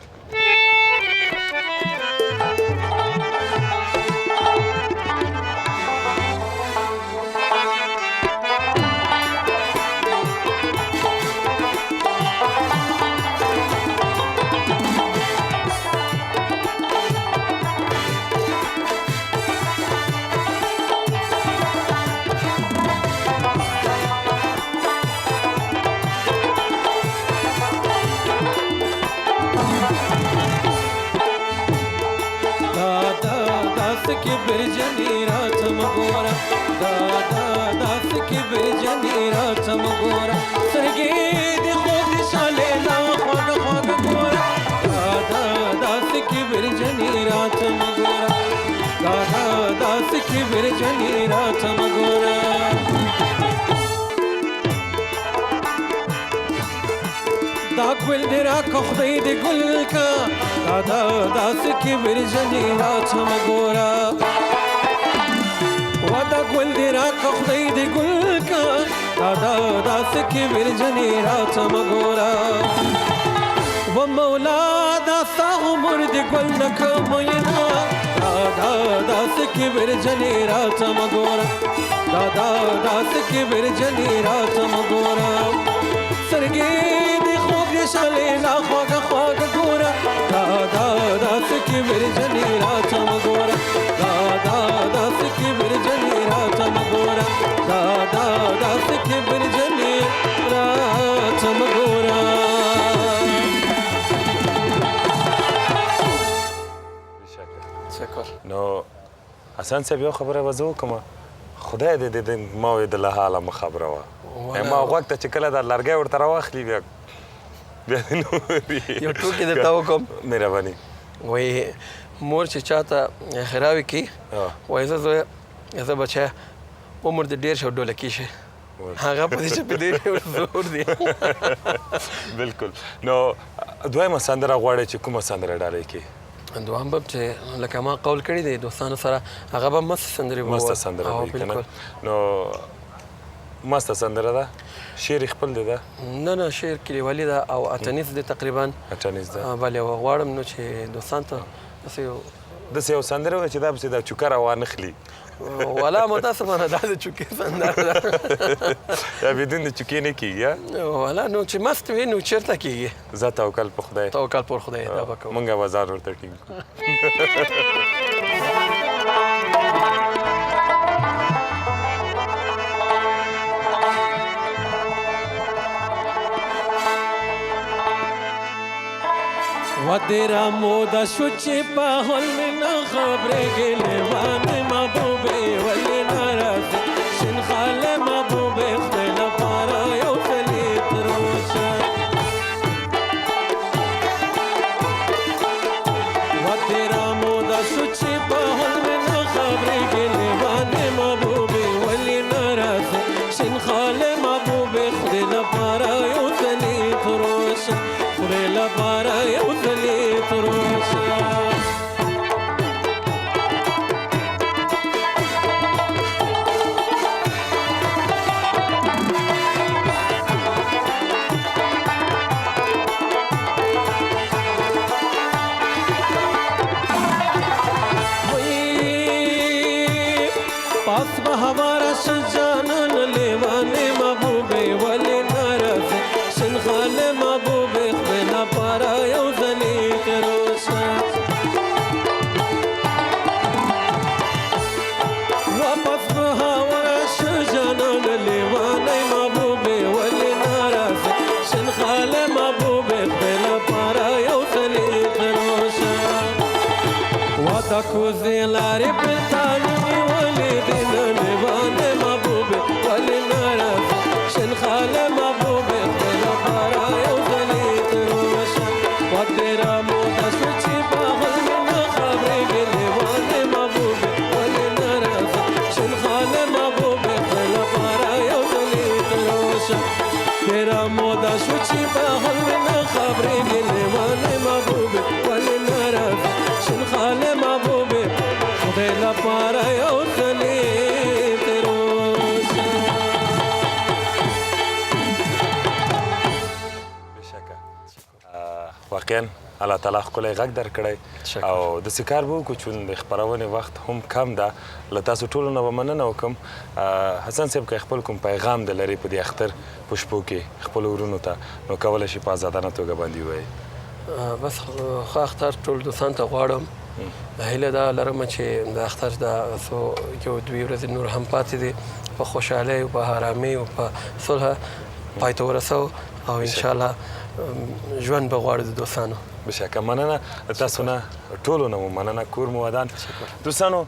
دا ګل دې راکړه خدای دې ګل کا، دا داسې کبر جنې راته مه ګوره. دا ګل دې راکړه خدای دې ګل کا، دا داسې کبر جنې راته مه ګوره. و مولا دا ستا عمر دې ګل نه کړه مینا، دا داسې کبر جنې راته مه ګوره. دا داسې کبر جنې راته مه ګوره. سترګې دې خوږ دې شلې لا خواږه خواږه ګوره. دا داسې کبر جنې راته مه ګوره. دا داسې کبر جنې راته مه ګوره. دا داسې کبر جنې راته مه ګوره. نو حسن صاحب، یو خبره به زه وکړم. خدای دې ما وې د له حاله مه خبره وه. ما غوږ ته چې کله دا لرګی ورته راواخلي بیا دې نورې یو ټوکې درته وکړم مهرباني وایي مور چې چاته خراوي کوي وایي زه زویه زه بچی عمر دې ډېر شي او ډولکي شي هغه په دې چې په دې زور دی بلکل نو دویمه سندره غواړئ چې کومه سندره ډالۍ کړي دوهم به چې لکه ما قول کړی دی دوستانو سره هغه به مسته سندرې به مسته سندره به وي که نه نو مسته سندره ده شعر خپل دی ده نه نه شعر کلیوالي ده او اتنیز دی تقریبا اتنیز ده بلې غواړم نو چې دوستان ته داسې یو سندره وه چې دا پسې دا چوکه راوانخلي ولا متاسفانه دا د چوکې سندره ده یا بدون د چوکې نه کېږي ولا نو چې مست وي نو چېرته کېږي زه توکل په خدای توکل پر خدای دا به کوو مونږ به ځان ورته ټینګ و تیرا مودا شو چې په حال مې نه خبرېږي لیوانې محبوبې ولې ناراضه شین خاله محبوبې خدای لپاره یو ځلې تروشه و تیرا مودا شو چې په حال مې نه خبرېږي لیوانې محبوبې ولې ناراضه شین خاله محبوبې خدای لپاره یو ځلې تروشه خدای لپاره یو ځلې تروشه पास हमारा सजानन लेवाने महबूबे वले नाराज शन खाले महबूबे खना पारा यौ जली करोसा वापस हमारा सजानन लेवाने महबूबे वले नाराज शन खाले महबूबे खना पारा यौ जली करोसा वादा को ज़िलारे पितानी خاله محبوبه خدای لپاره یو ځلې تروشه و تیرا موده شو چې په حال مې نه خبرېږي لیوانې محبوبې ولې ناراضه شین خاله محبوبې خدای لپاره یو ځلې تروشه تیرا موده شو چې په حال مې نه خبرېږي لیوانې محبوبې ولې ناراضه شین خاله محبوبې خدای لپاره یو ځلې واقعا الله تعالی ښکلی غږ درکړی او داسې کار به وکړو چې د خپرونې وخت هم کم ده له تاسو ټولو نه به مننه وکړم حسن صاحب که خپل کوم پیغام د لري په دې اختر په شپو کې خپلو ورونو ته نو کولی شي په ازادانه توګه باندې ووایي بس ښه اختر ټول دوستانو ته غواړم هیله دا لرم چې د اختر دا څو یو دوې ورځې نور هم پاتې دي په خوشحالۍ او په ارامۍ او په صلح پای ته ورسوو او انشاءالله ژوند به غواړو د دوستانو بشکه مننه تاسو نه ټولو نه مو مننه کور مو ودان دوستانو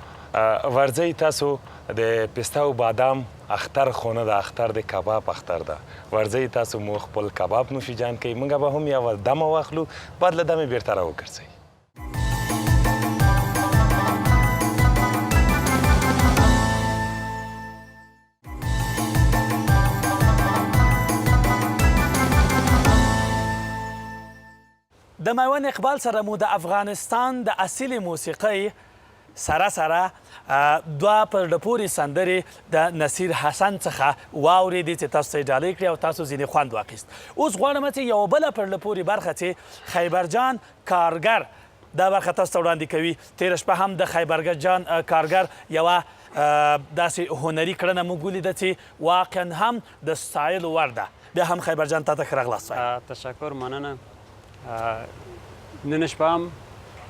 ورځئ تاسو د پسته او بادام اختر خونه د اختر د کباب اختر ده ورځئ تاسو مو خپل کباب نوشي جان کوي موږ به هم یوه دمه واخلو بعد له دمې بیرته راوګرځئ د میوند اقبال سره مو د افغانستان د اصیلې موسیقۍ سره دوه پرله پورې سندرې د نصیر حسن څخه واورېدې چې تاسو ته یې ډالۍ کړې او تاسو ځینې خوند واخیست اوس غواړم چې یوه بله پرله پورې برخه چې خیبرجان کارګر دا برخه تاسو ته وړاندې کوي تېره شپه هم د خیبرجان کارګر یوه داسې هنري کړنه موږ ولیده چې واقعا هم د ستایلو وړ ده بیا هم خیبرجان تا ته ښه راغلاست وایم تشکر مننه نن شپه هم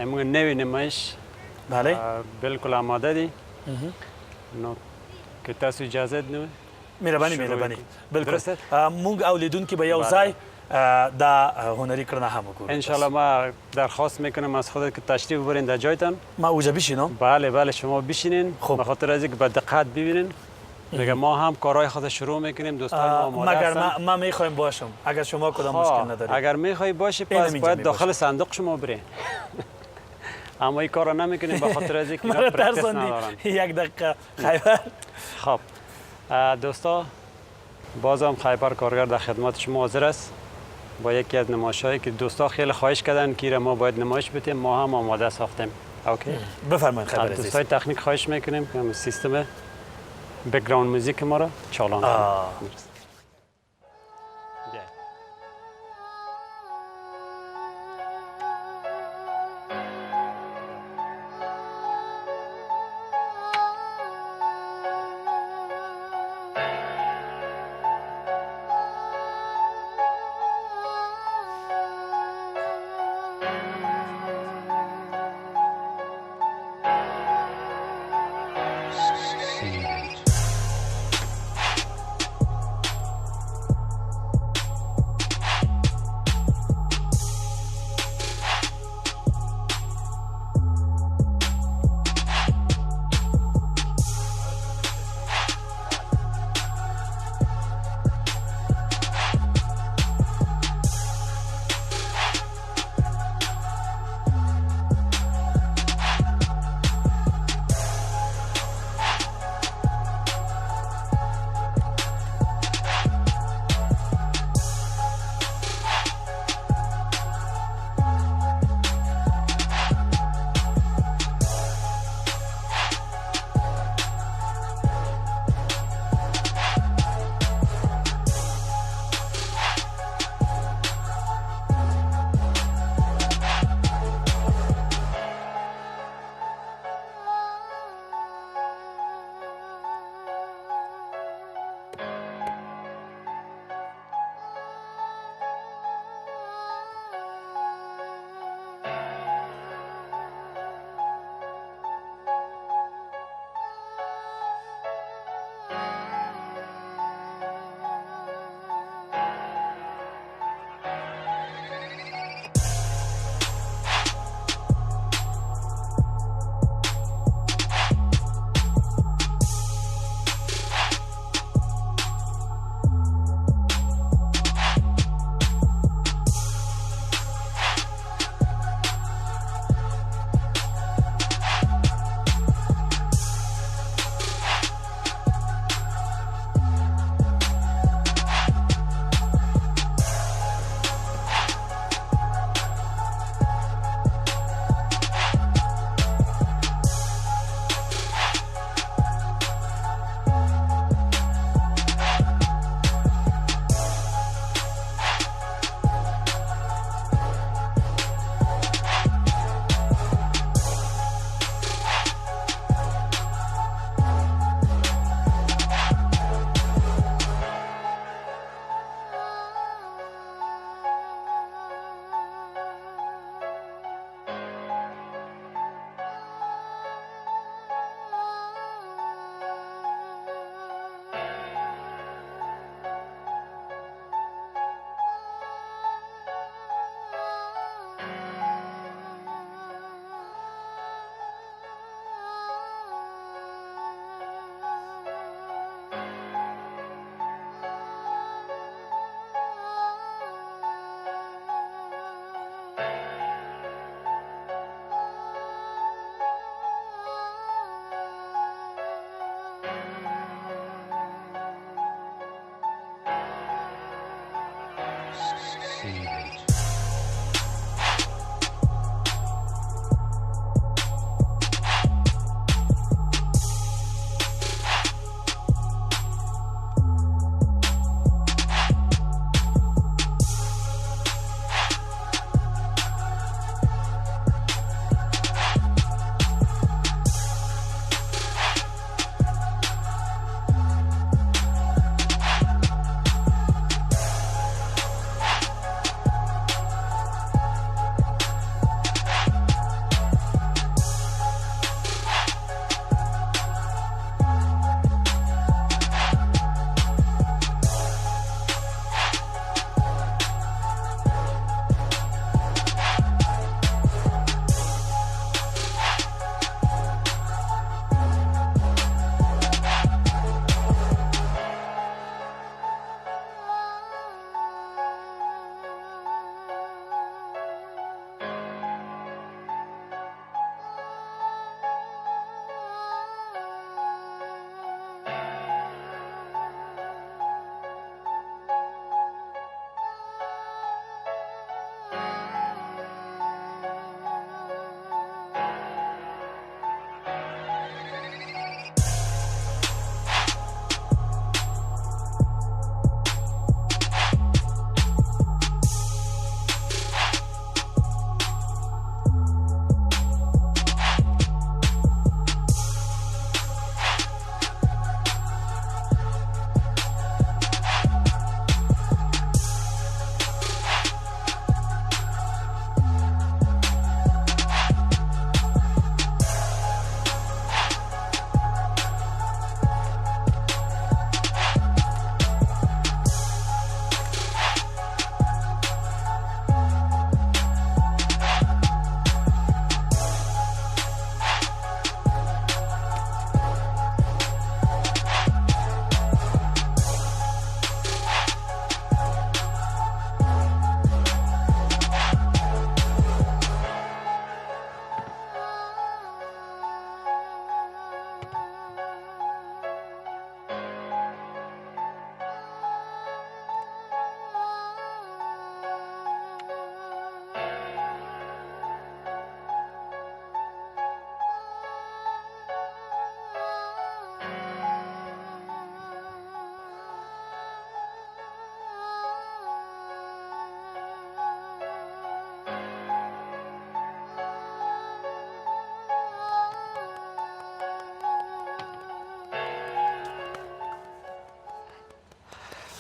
موږ نوې نمایش بالکل آماده دي نو که تاسو اجازه نو مهرباني بالکل موږ او لیدونکي به یو ځای دا هنری کردن هم وګورو انشالله ما درخواست میکنم از خودت که تشریف ببرین در جایتان ما اوجا بشینم بله شما بشینین به خاطر از اینکه با دقت ببینین دیگه ما هم کارهای خود شروع میکنیم. دوستان ما آماده مگر هستن. ما میخوایم باشم اگر شما کدام مشکل ندارید. اگر میخوای باشی پس باید داخل صندوق شما بری. اما این کارو نمیکنیم به خاطر از اینکه اینا پرکتیس ندارن. یک دقیقه خیبر. خب دوستا بازم خیبر کارگر در خدمت شما حاضر است با یکی از نمایش‌هایی که دوستا خیلی خواهش کردن که ما باید نمایش بدیم. ما هم آماده ساختیم. اوکی بفرمایید خیبر عزیز. دوستای تکنیک خواهش میکنیم که سیستم بک‌گراند موزیک ما را چالان کنیم.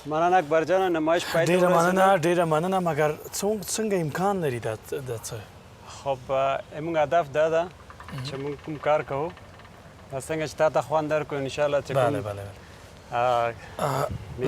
مننه اکبر جان نمایش پای ته ډیره ورسېده. مننه ډیره مننه مګر څنګه امکان لري دا څه خب زموږ هدف دا ده چې موږ کوم کار کوو څنګه چې تا ته خوند درکړو انشاءالله چې بله بله